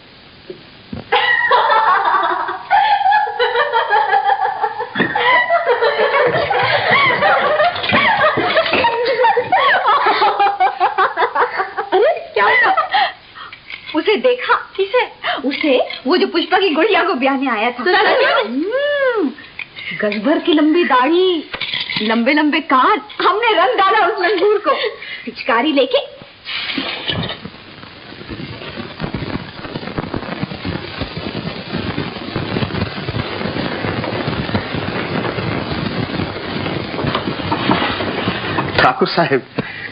अरे क्या हुआ? उसे देखा? किसे? उसे, वो जो पुष्पा की गुड़िया को ब्याहने आया था। गज भर की लंबी दाढ़ी, लंबे लंबे कान, हमने रंग डाला उस लंगूर को। पिचकारी लेके
ठाकुर साहब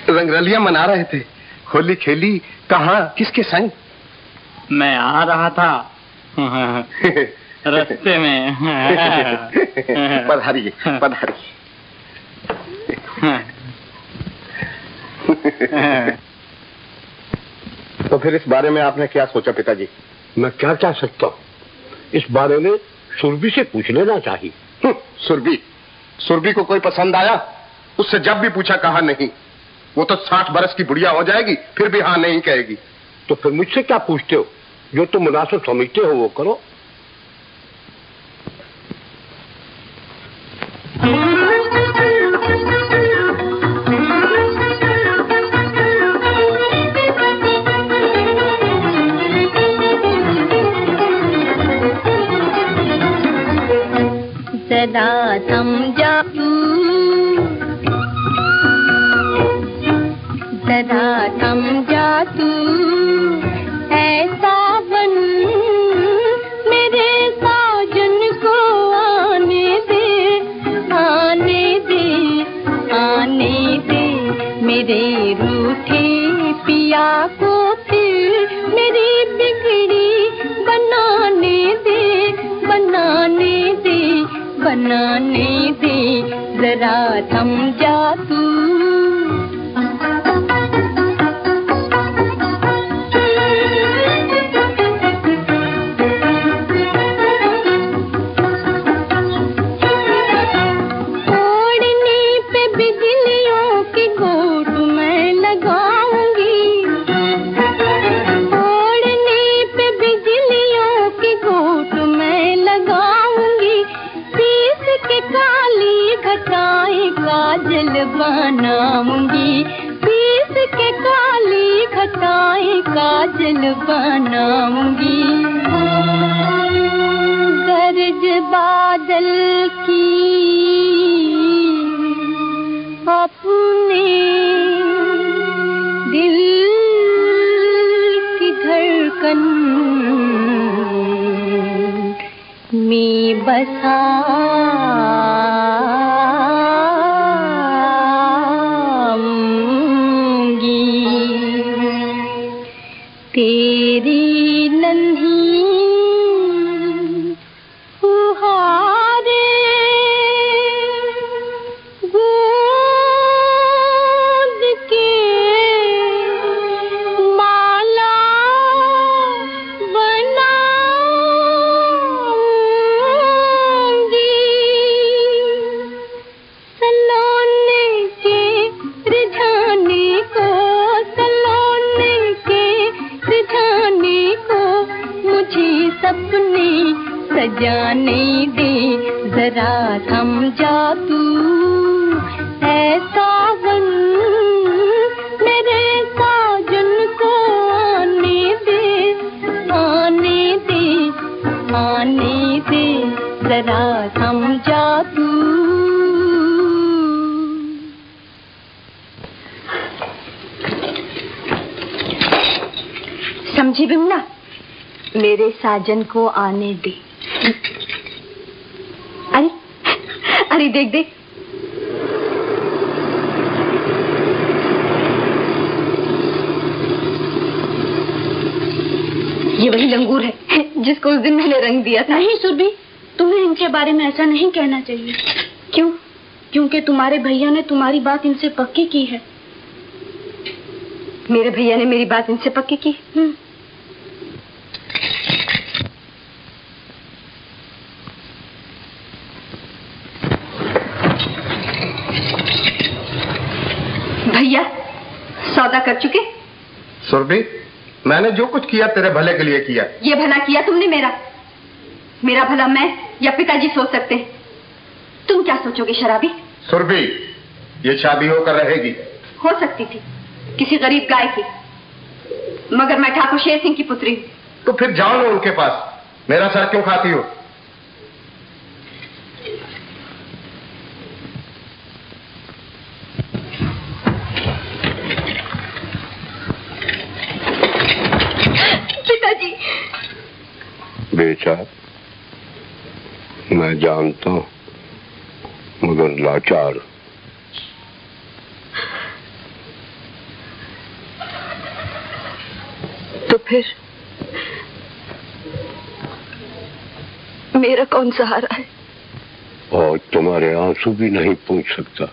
रंगरलियां मना रहे थे, होली खेली कहाँ, किसके संग?
मैं आ रहा था रास्ते में।
पधारिए पधारिए। तो फिर इस बारे में आपने क्या सोचा पिताजी?
मैं क्या कह सकता हूँ, इस बारे में सुरभि से पूछ लेना चाहिए।
सुरभि? सुरभि को कोई पसंद आया? उससे जब भी पूछा कहा नहीं। वो तो 60 बरस की बुढ़िया हो जाएगी फिर भी हाँ नहीं कहेगी।
तो फिर मुझसे क्या पूछते हो? जो तुम मुनासिब समझते हो वो करो।
सदा समझा तू, सदा समझा तू, ऐसा बन मेरे साजन को आने दे, आने दे, आने दे। मेरे रूठे पिया को फिर मेरी बिगड़ी बनाने दे, बनाने दे, बनाने दे। जरा समझा तू। बनाऊंगी पीस के काली खटाई काजल बनाऊंगी। गरज बादल की अपने दिल की धड़कन में बसा तेरी नन्ही फुहारे गूंज के माला बनाऊंगी सलोने के रिझाने को सलोने के रिझाने को मुझे सपने सजाने दे जरा थम जा तू ऐसा बन मेरे साजन को आने दे आने दे आने दे जरा थम जा तू। समझी बिमला, मेरे साजन को आने दे। अरे अरे देख देख, ये वही लंगूर है जिसको उस दिन मैंने रंग दिया था। नहीं सुरभि, तुम्हें इनके बारे में ऐसा नहीं कहना चाहिए। क्यों? क्योंकि तुम्हारे भैया ने तुम्हारी बात इनसे पक्की की है। मेरे भैया ने मेरी बात इनसे पक्की की? भैया सौदा कर चुके?
सुरभि, मैंने जो कुछ किया तेरे भले के लिए किया।
ये भला किया तुमने मेरा? मेरा भला मैं या पिताजी सोच सकते हैं? तुम क्या सोचोगे शराबी?
सुरभि, ये शादी होकर रहेगी।
हो सकती थी किसी गरीब गाय की, मगर मैं ठाकुर शेर सिंह की पुत्री हूँ।
तो फिर जाओ लो उनके पास, मेरा सर क्यों खाती हो?
पिताजी।
बेटा, मैं जानता हूं, मगर लाचार।
तो फिर मेरा कौन सहारा है?
और तुम्हारे आंसू भी नहीं पूछ सकता।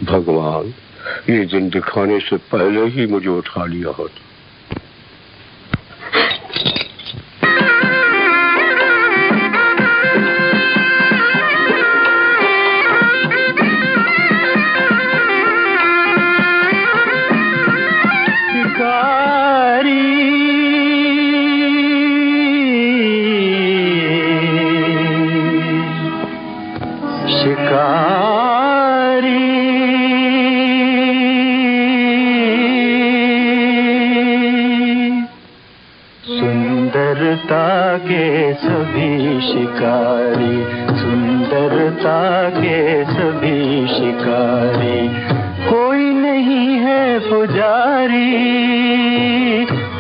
भगवान ये दिन दिखाने से पहले ही मुझे उठा लिया होता।
सुंदरता के सभी शिकारी, सुंदरता के सभी शिकारी, कोई नहीं है पुजारी,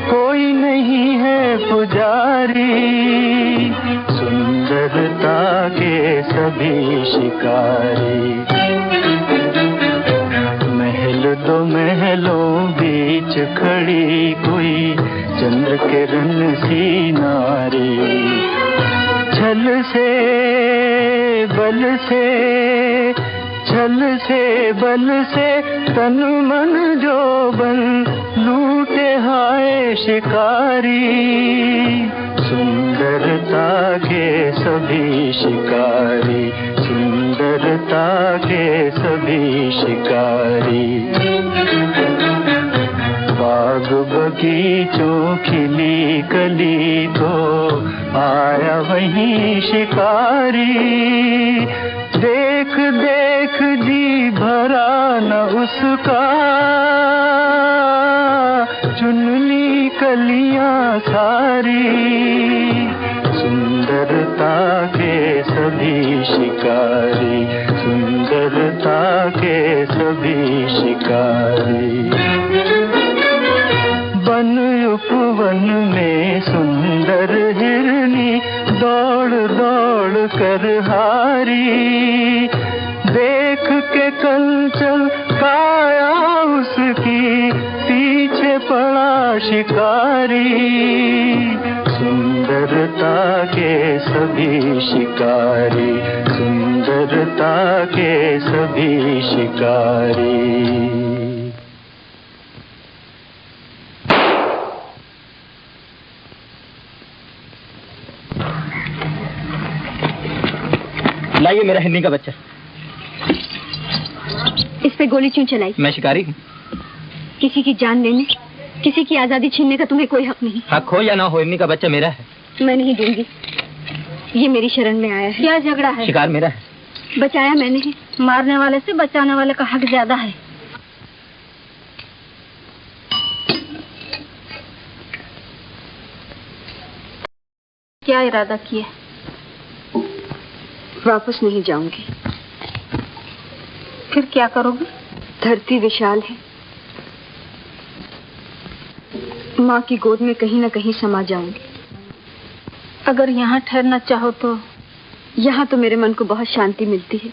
कोई नहीं है पुजारी। सुंदरता के सभी शिकारी, महल दो महलों बीच खड़ी कोई चंद्र किरण सी नारी, छल से बल से, छल से बल से तन मन जो बन लूटे हाय शिकारी। सुंदरता के सभी शिकारी, सुंदरता के सभी शिकारी। बाग बगीचों खिली कली तो आया वही शिकारी, देख देख जी भरा न उसका, चुन ली कलियां सारी। सुंदरता के सभी शिकारी, सुंदरता दौड़ दौड़ कर हारी, देख के कल चल काया उसकी, पीछे पड़ा शिकारी। सुंदरता के सभी शिकारी, सुंदरता के सभी शिकारी।
लाइए मेरा हिंदी का बच्चा।
इस पे गोली क्यों चलाई?
मैं शिकारी हूँ।
किसी की जान लेने, किसी की आजादी छीनने का तुम्हें कोई हक नहीं।
हक हो या ना हो, हिंदी का बच्चा मेरा है।
मैं नहीं दूंगी, ये मेरी शरण में आया है।
क्या झगड़ा है?
शिकार मेरा है।
बचाया मैंने है।
मारने वाले से बचाने वाले का हक ज्यादा है। क्या इरादा किया?
वापस नहीं जाऊंगी।
फिर क्या करोगे?
धरती विशाल है, माँ की गोद में कहीं न कहीं समा जाऊंगी।
अगर यहाँ ठहरना चाहो तो?
यहाँ तो मेरे मन को बहुत शांति मिलती है।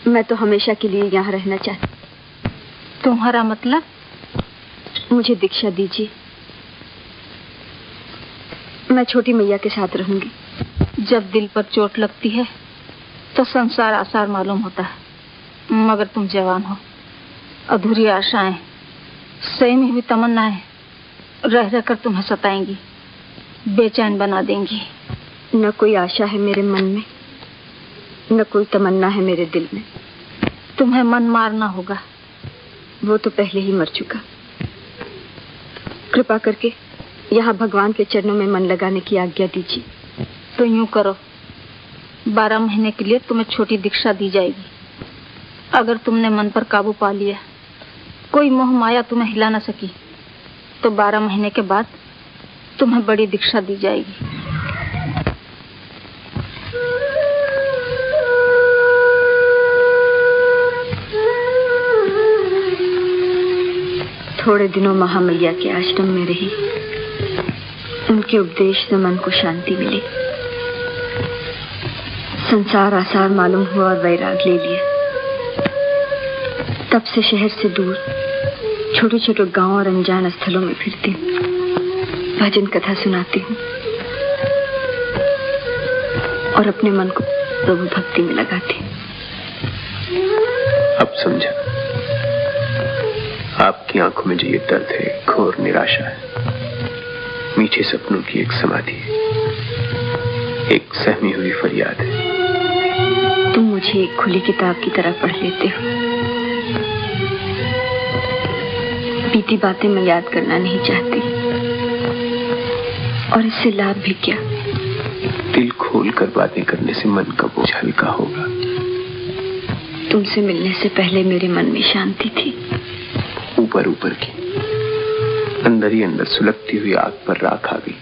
मैं तो हमेशा के लिए यहाँ रहना चाहती।
तुम्हारा मतलब?
मुझे दीक्षा दीजिए, मैं छोटी मैया के साथ रहूंगी।
जब दिल पर चोट लगती है तो संसार आसार मालूम होता है, मगर तुम जवान हो। अधूरी आशाएं, सही हुई तमन्नाएं रह रहकर तुम्हें सताएंगी, बेचैन बना देंगी।
न कोई आशा है मेरे मन में, न कोई तमन्ना है मेरे दिल में।
तुम्हें मन मारना होगा।
वो तो पहले ही मर चुका। कृपा करके यहाँ भगवान के चरणों में मन लगाने की आज्ञा दीजिए।
तो यूं करो, 12 महीने के लिए तुम्हें छोटी दीक्षा दी जाएगी। अगर तुमने मन पर काबू पा लिया, कोई मोह माया तुम्हें हिला न सकी, तो 12 महीने के बाद तुम्हें बड़ी दीक्षा दी जाएगी।
थोड़े दिनों महामैया के आश्रम में रही। उनके उपदेश से मन को शांति मिली। संसार आसार मालूम हुआ और वैराग ले लिया। तब से शहर से दूर छोटे छोटे गांव और अनजान स्थलों में फिरती हूँ, भजन कथा सुनाती हूँ और अपने मन को प्रभु भक्ति में लगाती हूँ।
अब समझा, आपकी आंखों में जो ये दर्द है, घोर निराशा है, मीठे सपनों की एक समाधि है, एक सहमी हुई फरियाद है।
तुम मुझे एक खुली किताब की तरह पढ़ लेते हो। बीती बातें मैं याद करना नहीं चाहती, और इससे लाभ भी क्या।
दिल खोलकर बातें करने से मन का बोझ हल्का होगा।
तुमसे मिलने से पहले मेरे मन में शांति थी।
ऊपर ऊपर की, अंदर ही अंदर सुलगती हुई आग पर राख आ गई,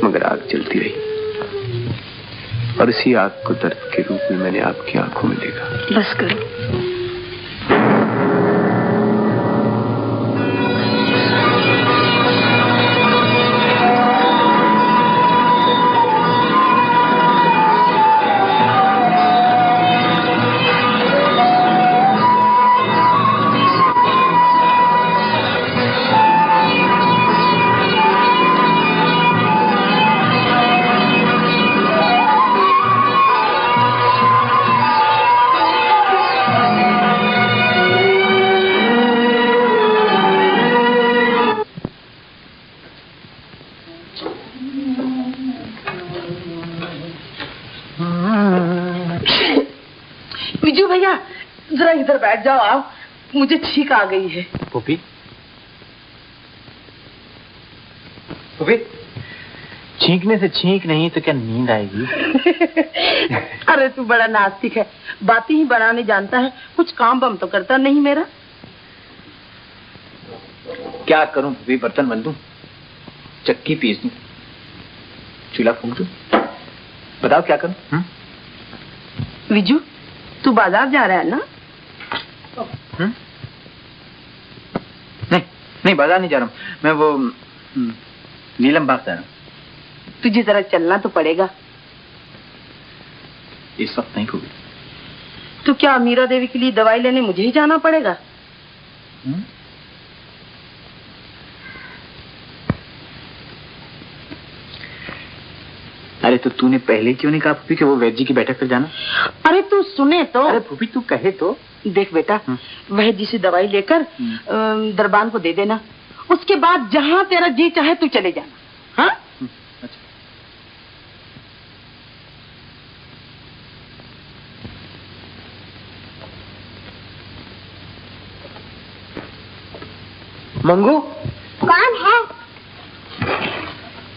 मगर आग जलती रही, और इसी आग को दर्द के रूप में मैंने आपकी आंखों में देखा।
बस करो।
विजू भैया जरा इधर बैठ जाओ। आप, मुझे छींक आ गई है।
पुपी, पुपी, छींकने से छींक नहीं तो क्या नींद आएगी?
अरे तू बड़ा नास्तिक है, बातें ही बनाने जानता है, कुछ काम बम तो करता नहीं मेरा।
क्या करूं पुपी? बर्तन बन दूं, चक्की पीस दूं, चूल्हा फूंक दूं? बताओ क्या करूं?
विजू, तू बाजार जा रहा है ना?
नहीं नहीं, बाजार नहीं जा रहा हूं मैं, वो नीलम बाग जा रहा हूं।
तुझे जरा चलना तो पड़ेगा।
इस वक्त नहीं होगी।
तो क्या मीरा देवी के लिए दवाई लेने मुझे ही जाना पड़ेगा?
अरे तो तूने पहले क्यों नहीं कहा फूफी कि वो वैद्य जी की बैठक पर जाना?
अरे तू सुने तो।
अरे फूफी तू कहे तो।
देख बेटा, वैद्य जी से दवाई लेकर दरबान को दे देना। उसके बाद जहाँ तेरा जी चाहे तू चले जाना। हाँ?
अच्छा।
मंगू,
कौन है?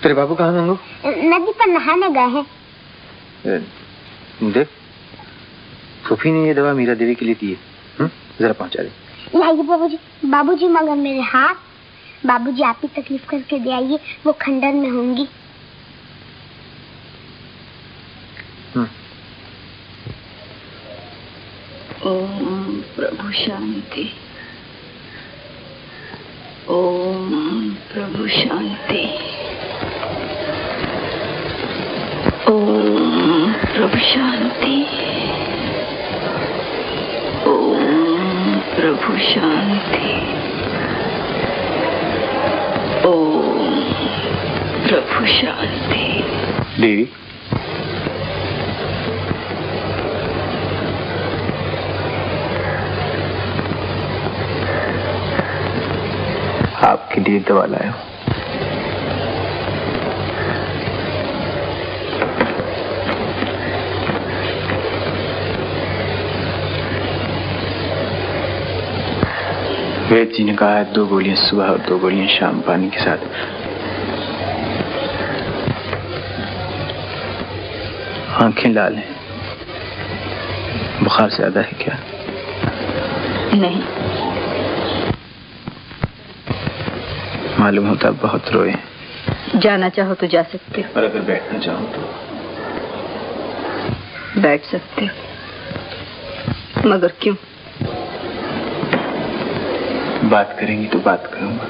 तेरे बाबू कहाँ? मंगू
नदी पर नहाने गए हैं।
देख, फूफी ने ये दवा मीरा देवी के लिए दी है, जरा पहुंचा दे।
लाइए बाबूजी। बाबूजी मगर मेरे हाथ। बाबूजी आप ही तकलीफ करके दे आइए, वो खंडर में होंगी।
ओम प्रभु शांति। ओम प्रभु शांति। ओम प्रभु शांति। ओम प्रभु शांति। ओम प्रभु शांति।
देवी, आपके लिए दवा लाया हूं। वैद्य जी ने कहा है 2 गोलियां सुबह और 2 गोलियां शाम पानी के साथ। आंखें लाल हैं, बुखार ज्यादा है क्या?
नहीं।
मालूम होता बहुत रोए।
जाना चाहो तो जा सकते हो।
और अगर बैठना चाहो तो
बैठ सकते हो, मगर क्यों?
बात करेंगी तो बात करूंगा,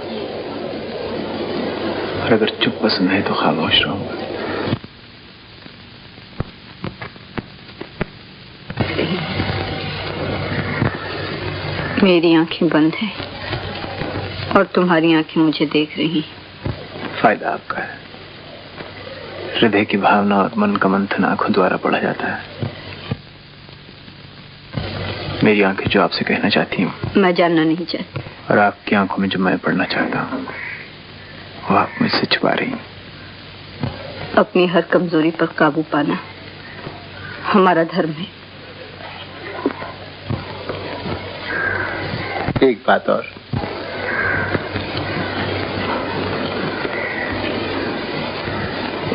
और अगर चुप पसंद है तो खामोश रहूंगा।
मेरी आंखें बंद हैं और तुम्हारी आंखें मुझे देख रही।
फायदा आपका है। हृदय की भावना और मन का मंथन आंखों द्वारा पढ़ा जाता है। मेरी आंखें जो आपसे कहना चाहती हूँ,
मैं जानना नहीं चाहती।
और आपकी आंखों में जो मैं पढ़ना चाहता हूँ, वो आप मुझसे छुपा रही।
अपनी हर कमजोरी पर काबू पाना हमारा धर्म है।
एक बात और,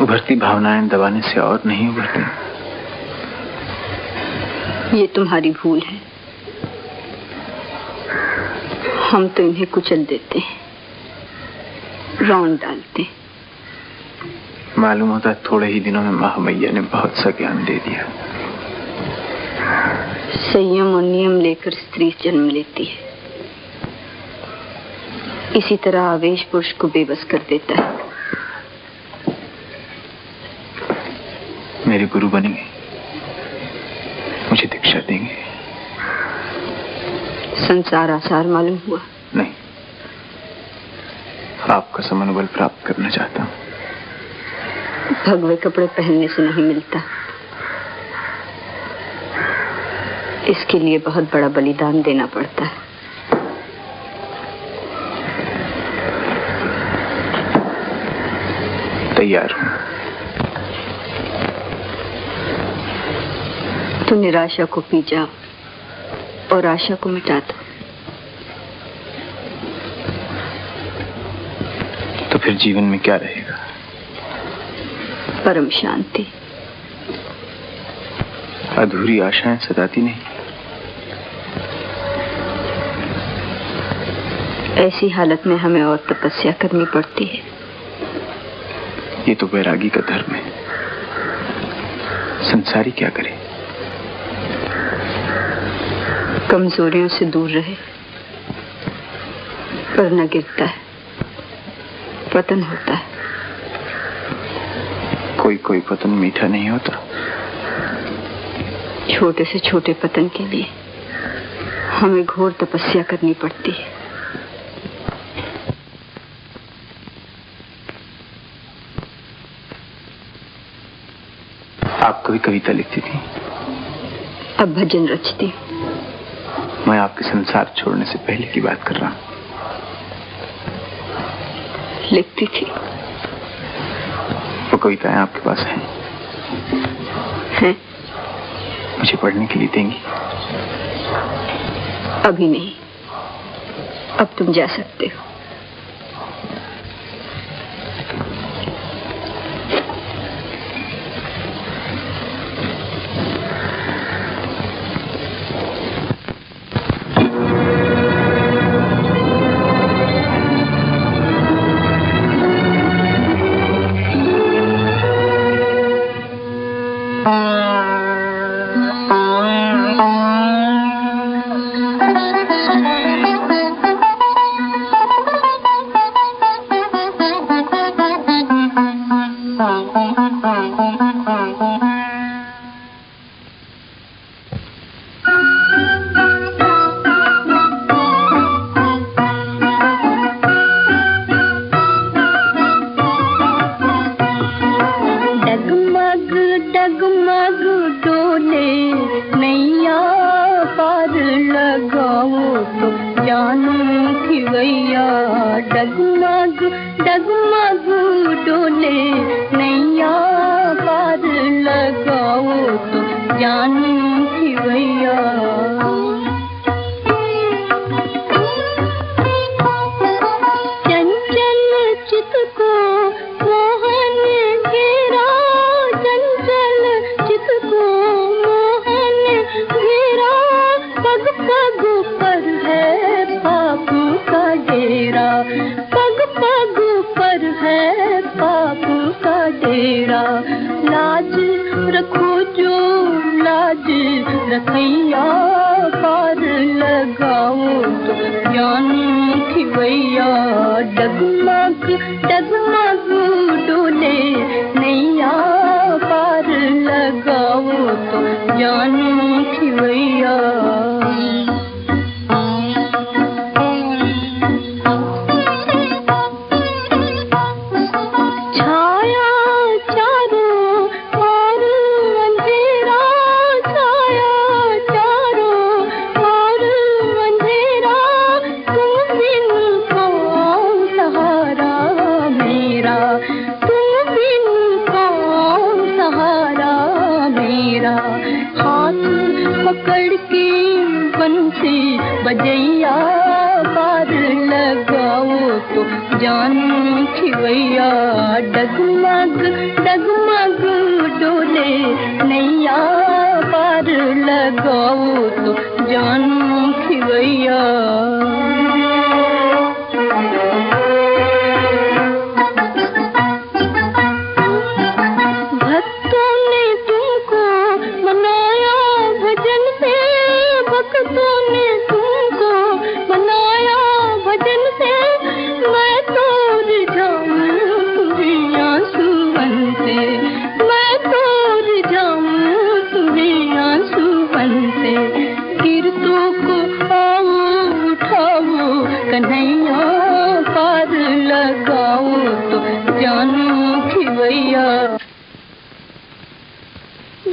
उभरती भावनाएं दबाने से और नहीं उभरती।
ये तुम्हारी भूल है। हम तो इन्हें कुचल देते हैं, रौंद डालते हैं।
मालूम होता है थोड़े ही दिनों में महामैया ने बहुत सा ज्ञान दे दिया।
संयम और नियम लेकर स्त्री जन्म लेती है। इसी तरह आवेश पुरुष को बेबस कर देता है।
मेरे गुरु बनेंगे, मुझे दीक्षा देंगे।
संसार आसार मालूम हुआ?
नहीं, आपका समनोबल प्राप्त करना चाहता हूँ।
भगवे कपड़े पहनने से नहीं मिलता, इसके लिए बहुत बड़ा बलिदान देना पड़ता है।
तैयार हूँ।
तो निराशा को पी जाओ और आशा को मिटा दो।
तो फिर जीवन में क्या रहेगा?
परम शांति।
अधूरी आशाएं सताती नहीं।
ऐसी हालत में हमें और तपस्या करनी पड़ती है।
ये तो वैरागी का धर्म है। संसारी क्या करे?
कमजोरियों से दूर रहे, पर न गिरता है, पतन होता है।
कोई कोई पतन मीठा नहीं होता।
छोटे से छोटे पतन के लिए हमें घोर तपस्या करनी पड़ती है।
आप कभी कविता लिखती थी?
अब भजन रचती।
मैं आपके संसार छोड़ने से पहले की बात कर रहा हूँ।
लिखती थी।
वो कविताएं आपके पास हैं?
हैं?
मुझे पढ़ने के लिए देंगी?
अभी नहीं, अब तुम जा सकते हो।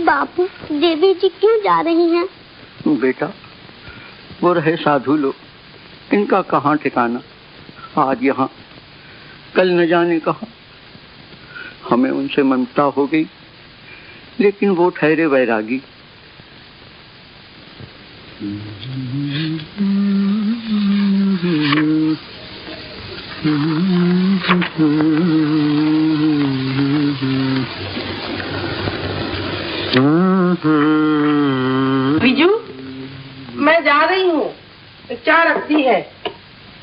बापू, देवी जी क्यों जा रही हैं?
बेटा, वो रहे साधु लोग, इनका कहाँ ठिकाना। आज यहाँ, कल न जाने कहाँ। हमें उनसे ममता हो गई, लेकिन वो ठहरे वैरागी।
बीजू, मैं जा रही हूँ, चाय रखती है।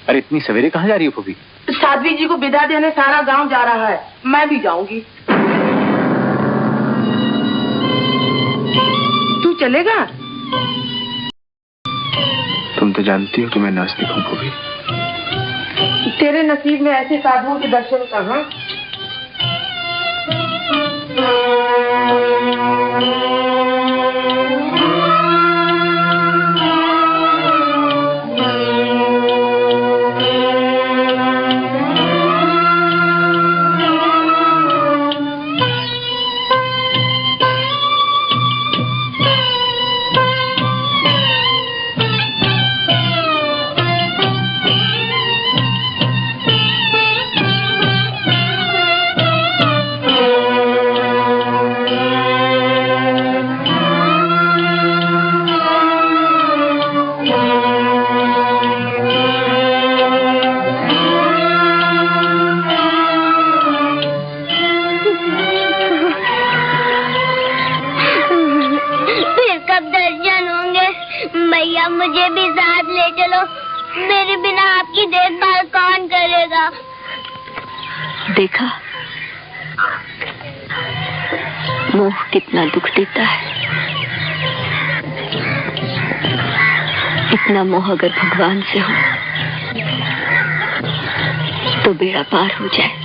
अरे इतनी सवेरे कहाँ जा रही हो फूफी?
साध्वी जी को विदा देने सारा गांव जा रहा है, मैं भी जाऊंगी। तू चलेगा?
तुम तो जानती हो कि मैं नास्तिक हूँ फूफी।
तेरे नसीब में ऐसे साधुओं के दर्शन कहाँ?
भैया मुझे भी साथ ले चलो, मेरे बिना आपकी देखभाल कौन करेगा?
देखा, मोह कितना दुख देता है। इतना मोह अगर भगवान से हो तो बेड़ा पार हो जाए।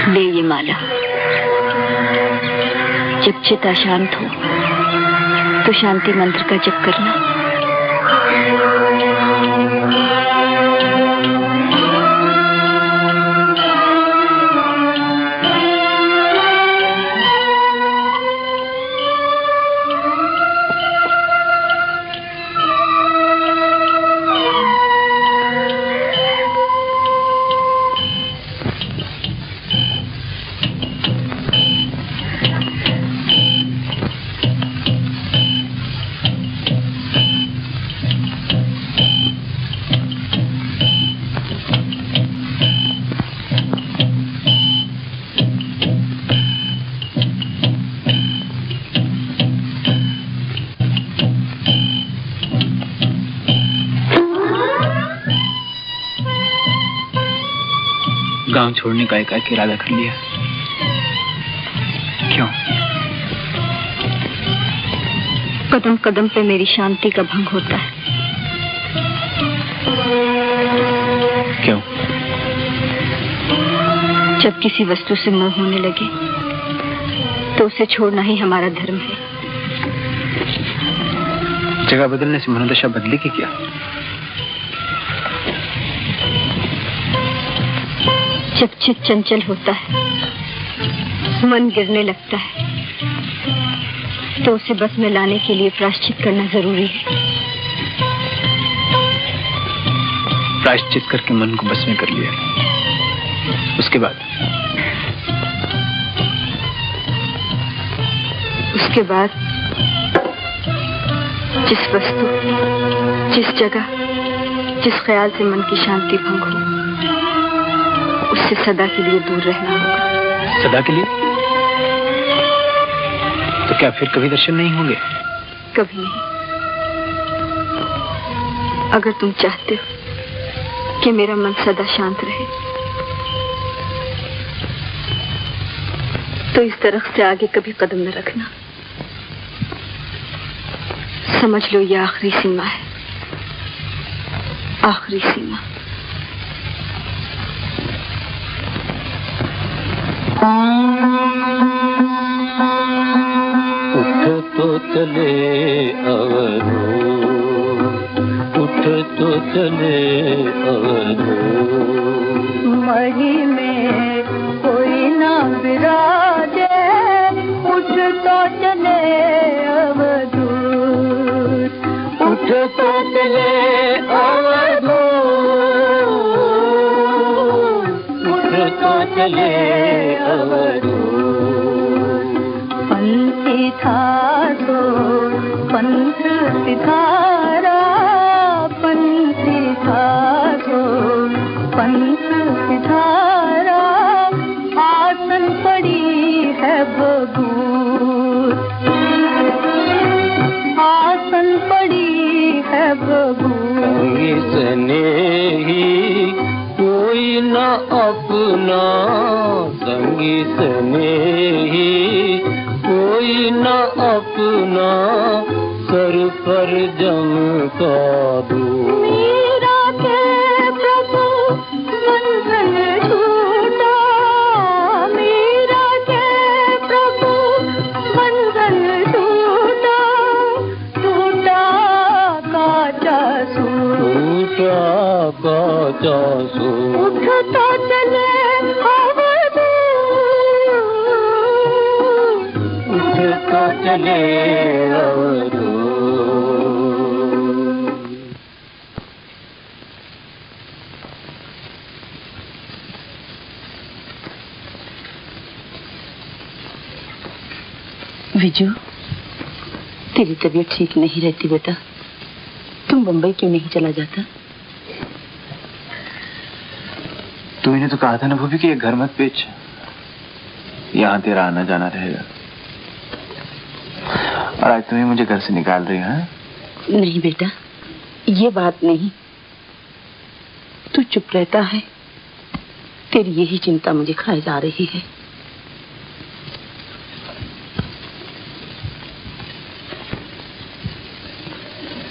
ले ये माला, जब चिता शांत हो तो शांति मंत्र का जप करना।
गांव छोड़ने का एकाएक इरादा कर लिया। क्यों?
कदम कदम पे मेरी शांति का भंग होता है।
क्यों?
जब किसी वस्तु से मोह होने लगे तो उसे छोड़ना ही हमारा धर्म है।
जगह बदलने से मनोदशा बदलेगी क्या?
जब चित चंचल होता है, मन गिरने लगता है, तो उसे बस में लाने के लिए प्रायश्चित करना जरूरी है।
प्रायश्चित करके मन को बस में कर लिया, उसके बाद जिस वस्तु, जिस जगह, जिस ख्याल से मन की शांति भंग हो, उससे सदा के लिए दूर रहना होगा। सदा के लिए? तो क्या फिर कभी दर्शन नहीं होंगे?
कभी नहीं। अगर तुम चाहते हो कि मेरा मन सदा शांत रहे तो इस दरख्त से आगे कभी कदम न रखना। समझ लो ये आखिरी सीमा है, आखिरी सीमा।
उठ तो चले अवधूत, उठ तो चले अवधूत।
मही में कोई ना विराजे, उठ तो चले अवधूत,
उठ तो चले अवधूत, उठ तो चले अवधूत।
पंथी था तो पंथ सिधारा, पंथी था तो पंथ सिधारा। आसन पड़ी है बबूत, आसन पड़ी है बबूत।
संगी स्नेही कोई न अपना, संगी स्नेही कोई न अपना। पर जम का दूर।
मीरा के प्रभु बंधन छूटा, मीरा के प्रभु बंधन छूटा, टूटा काचा सूर,
टूटा काचा सूर।
उठता चले अवधूत,
उठता चले अवधूत।
विजू, तेरी तबीयत ठीक नहीं रहती बेटा, तुम बम्बई क्यों नहीं चला जाता?
तुमने तो कहा था ना भूपी कि ये घर मत बेच, यहाँ तेरा आना जाना रहेगा। और आज तुम्हें मुझे घर से निकाल रही है?
नहीं बेटा, ये बात नहीं। तू चुप रहता है, तेरी यही चिंता मुझे खाए जा रही है।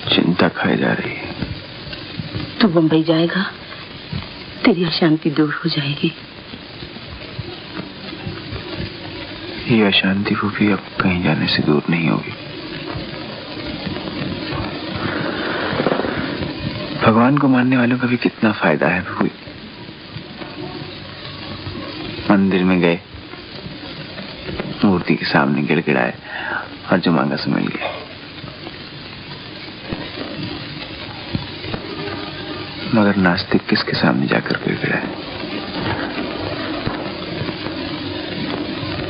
चिंता खाई जा रही है।
तू बम्बई जाएगा, तेरी अशांति दूर हो जाएगी।
ये अशांति भूपी अब कहीं जाने से दूर नहीं होगी। भगवान को मानने वालों का भी कितना फायदा है भूपी। मंदिर में गए, मूर्ति के सामने गिड़गिड़ाए और जो मांगा सो मिल गया। मगर नास्तिक किसके सामने जाकर गिड़गिड़ाए?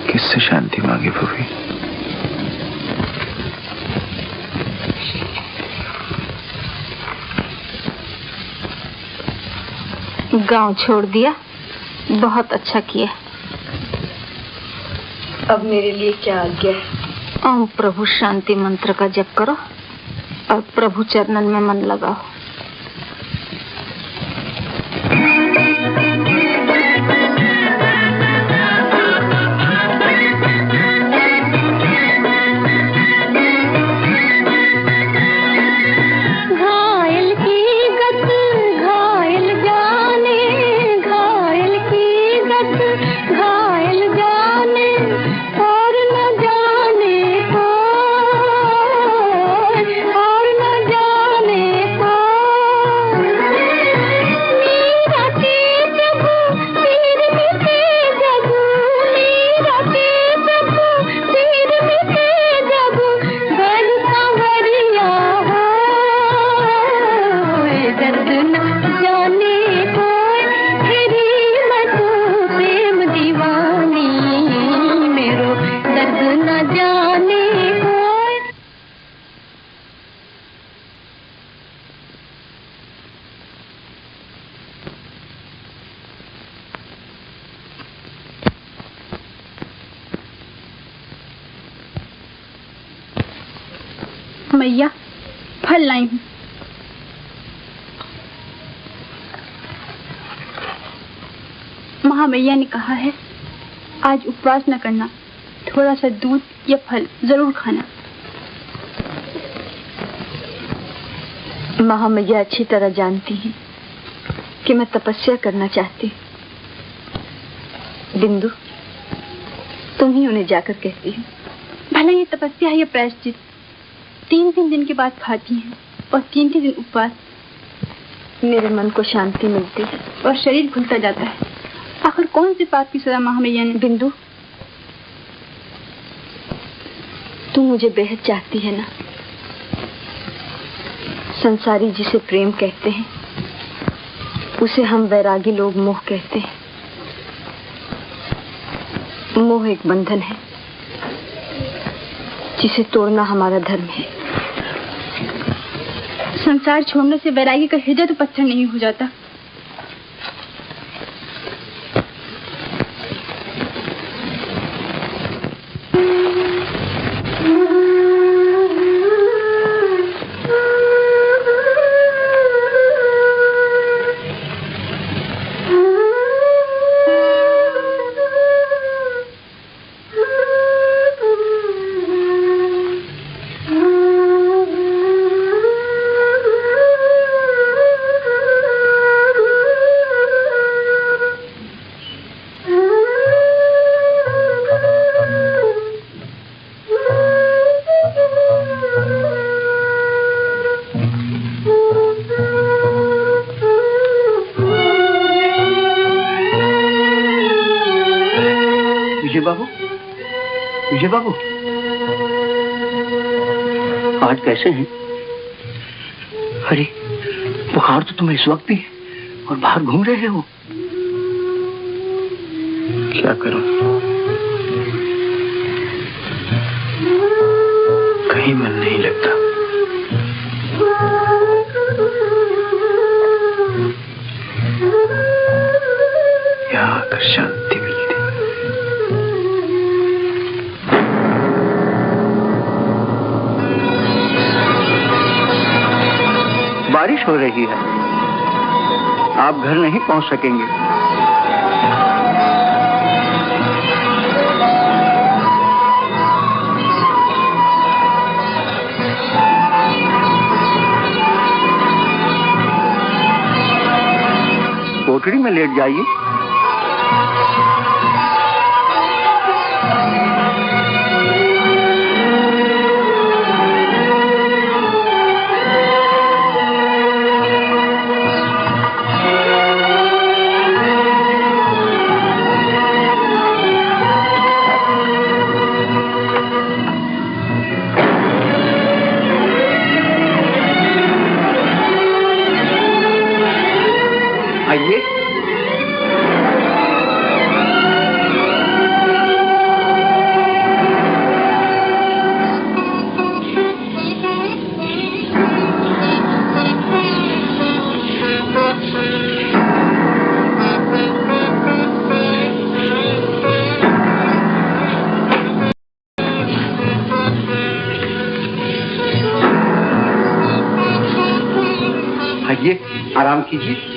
किससे शांति मांगे भूपी?
गांव छोड़ दिया, बहुत अच्छा किया।
अब मेरे लिए क्या आज्ञा है?
ओम प्रभु शांति मंत्र का जप करो और प्रभु चरणन में मन लगाओ।
मैया, फल लाई हूँ। महामैया ने कहा है आज उपवास न करना, थोड़ा सा दूध या फल जरूर खाना।
महामैया अच्छी तरह जानती हैं कि मैं तपस्या करना चाहती। बिंदु, तुम ही उन्हें जाकर कहती हो।
भला ये तपस्या है या प्रायश्चित? 3-3 दिन के बाद खाती हैं और 3 दिन उपवास।
मेरे मन को शांति मिलती है
और शरीर खुलता जाता है। आखिर कौन सी पाप की सजा महामैया ने?
बिंदु, तू मुझे बेहद चाहती है ना? संसारी जिसे प्रेम कहते हैं उसे हम वैरागी लोग मोह कहते हैं। मोह एक बंधन है जिसे तोड़ना हमारा धर्म है।
संसार छोड़ने से वैरागी का हृदय तो पत्थर नहीं हो जाता।
विजय बाबू, आज कैसे हैं? अरे बुखार तो तुम्हें इस वक्त भी है और बाहर घूम रहे हो।
क्या करूं, कहीं मन नहीं लगता। यहाँ आकर शांति मिलती।
बारिश हो रही है, आप घर नहीं पहुंच सकेंगे। कोठरी में लेट जाइए। आइए। आइए, आराम कीजिए।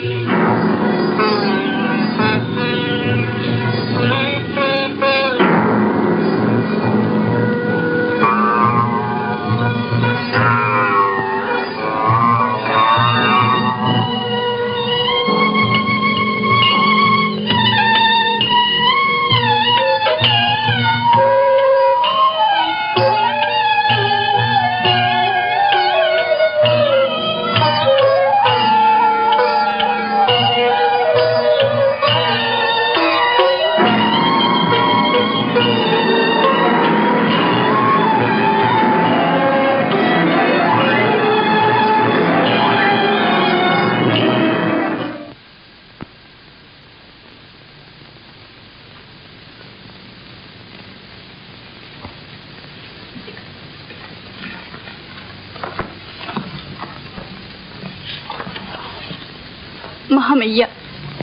महामैया,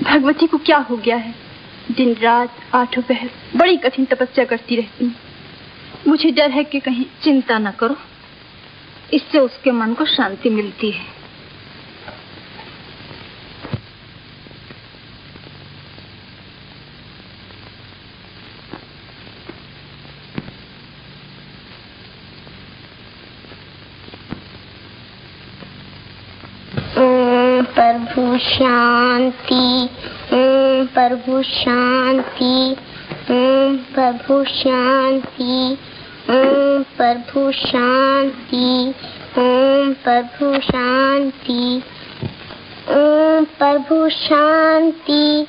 भगवती को क्या हो गया है? दिन रात आठों पहर बड़ी कठिन तपस्या करती रहती हैं। मुझे डर है कि कहीं।
चिंता न करो, इससे उसके मन को शांति मिलती है।
प्रभु शांति, ओम प्रभु शांति, ओम प्रभु शांति, ओम प्रभु शांति, ओम प्रभु शांति, ओम प्रभु शांति,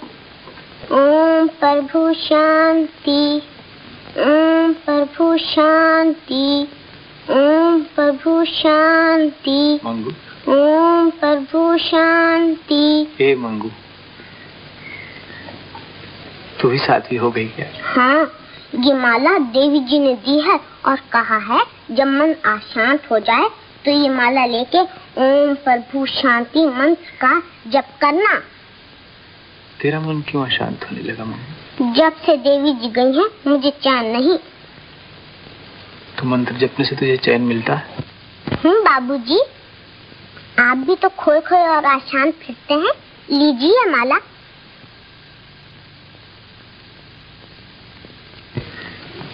ओम प्रभु शांति, ओम प्रभु शांति, ओम प्रभु शांति,
मंगू,
ओम प्रभु शांति।
हे मंगू, तू भी साध्वी हो गई क्या?
हाँ, ये माला देवी जी ने दी है और कहा है जब मन अशांत हो जाए तो ये माला लेके ओम प्रभु शांति मंत्र का जप करना।
तेरा मन क्यों अशांत होने लगा मंगू?
जब से देवी जी गई हैं मुझे चैन नहीं।
तो मंत्र जपने से तुझे चैन मिलता है?
बाबूजी, आप भी तो खोए खोए और अशांत फिरते हैं, लीजिए माला।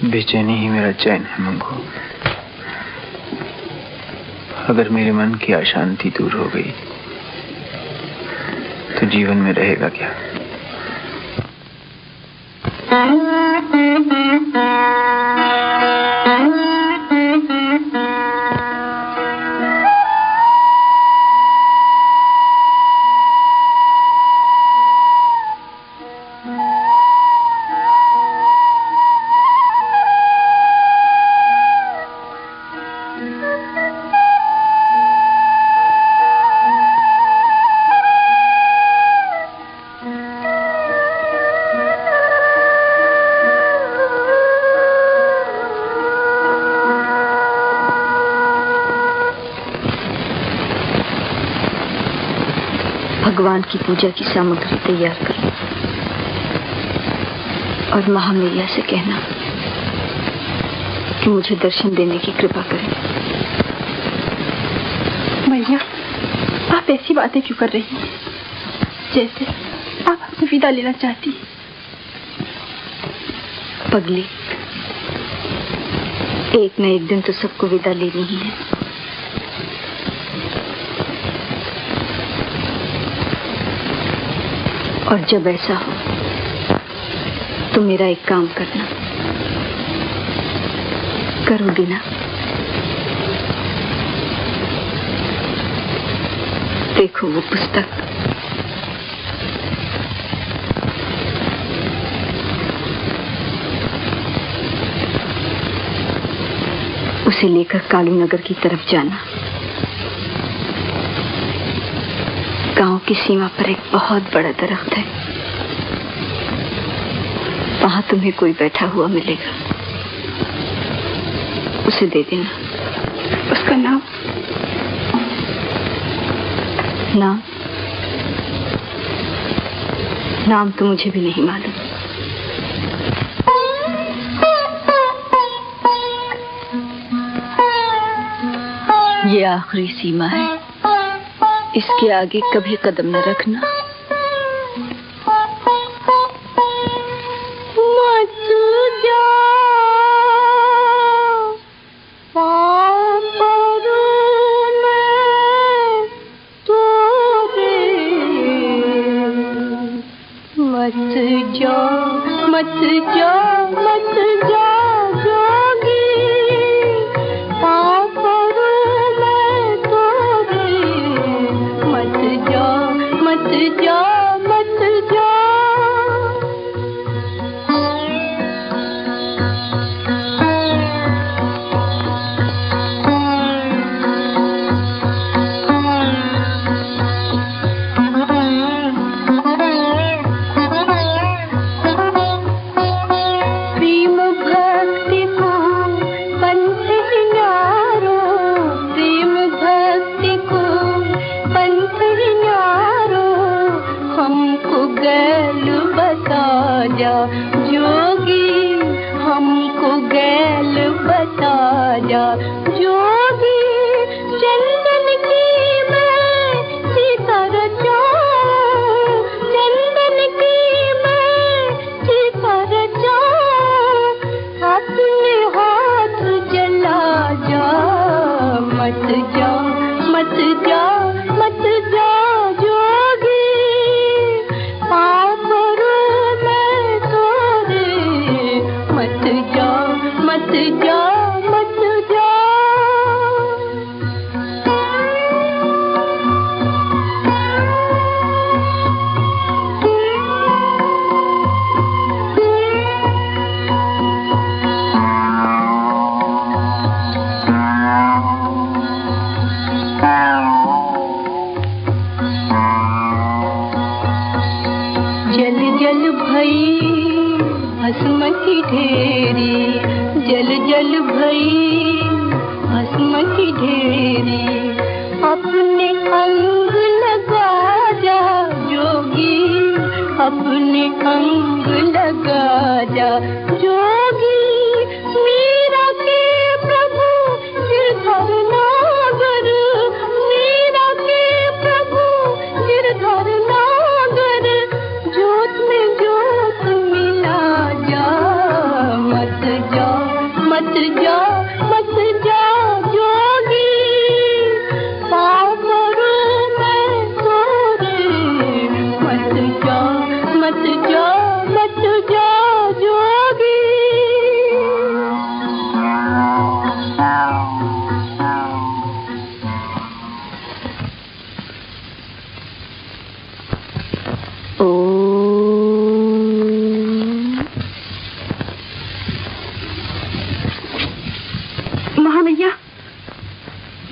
बेचैनी ही मेरा चैन है मंगू। अगर मेरे मन की अशांति दूर हो गई तो जीवन में रहेगा क्या?
भगवान की पूजा की सामग्री तैयार करो और महामैया से कहना कि मुझे दर्शन देने की कृपा करें।
मैया, आप ऐसी बातें क्यों कर रही हैं? जैसे आप हमसे विदा लेना चाहती।
पगली, एक न एक दिन तो सबको विदा लेनी ही है। और जब ऐसा हो तो मेरा एक काम करना। करोगी ना? देखो वो पुस्तक। उसे लेकर कालू नगर की तरफ जाना। गांव की सीमा पर एक बहुत बड़ा दरख्त है, वहां तुम्हें कोई बैठा हुआ मिलेगा, उसे दे देना।
उसका नाम?
नाम तो मुझे भी नहीं मालूम। ये आखिरी सीमा है, इसके आगे कभी कदम न रखना।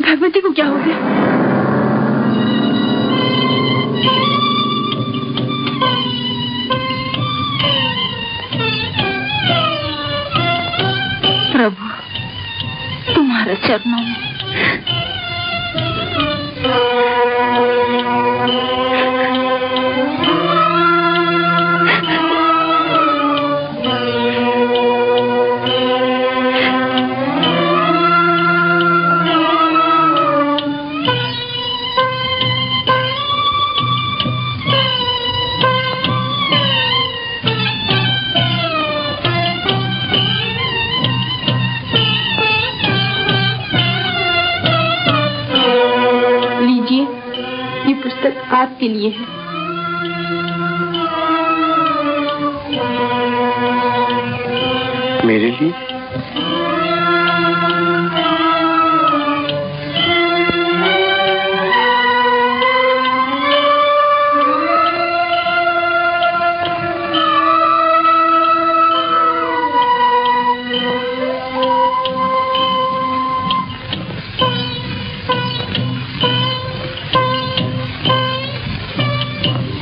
भगवती को क्या हो गया?
प्रभु, तुम्हारे चरणों में
पुस्तक आपके लिए है।
मेरे लिए?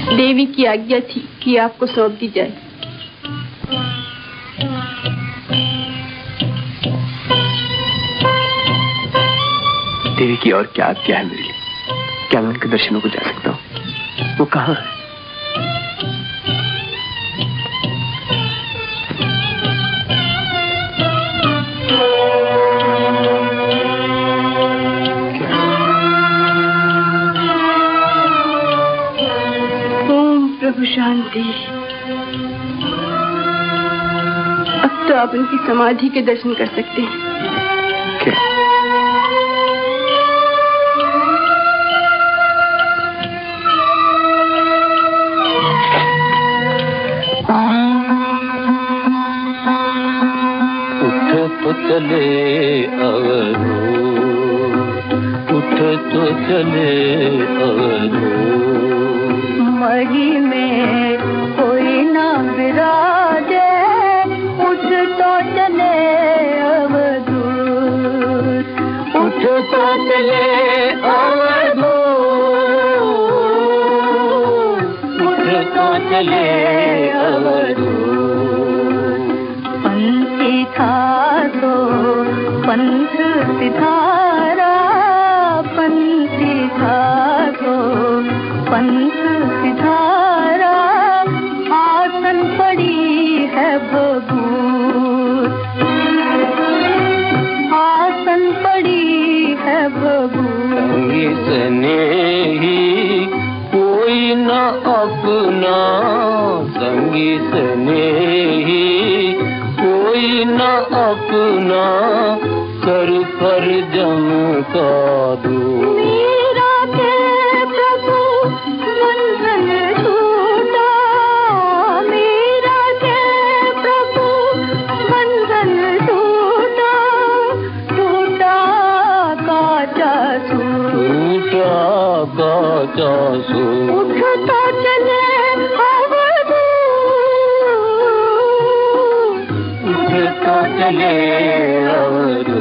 देवी की आज्ञा थी कि आपको सौंप दी जाए।
देवी की और क्या आज्ञा है मेरे लिए? क्या मैं उनके दर्शनों को जा सकता हूँ? वो कहाँ है?
प्रभु शांति। अब तो आप उनकी समाधि के दर्शन कर सकते हैं।
उठ तो चले अवधूत, उठ तो चले अवधूत।
मही में कोई ना विराजे, उठ तो चले अवधूत, उठ तो चले अवधूत, उठ तो चले अवधूत। पंथी था तो पंथ सिधारा, पंथी था तो पंथ सिधारा। आसन पड़ी है बबूत, आसन पड़ी है बबूत।
संगी स्नेही कोई न अपना, संगी स्नेही कोई न अपना। सर पर जम का दो
मीरा के प्रभु बंधन छूटा, मीरा के प्रभु बंधन छूटा। टूटा काचा सूट,
टूटा काचा सूट।
उठता चले अवधूत,
उठता चले अवधूत।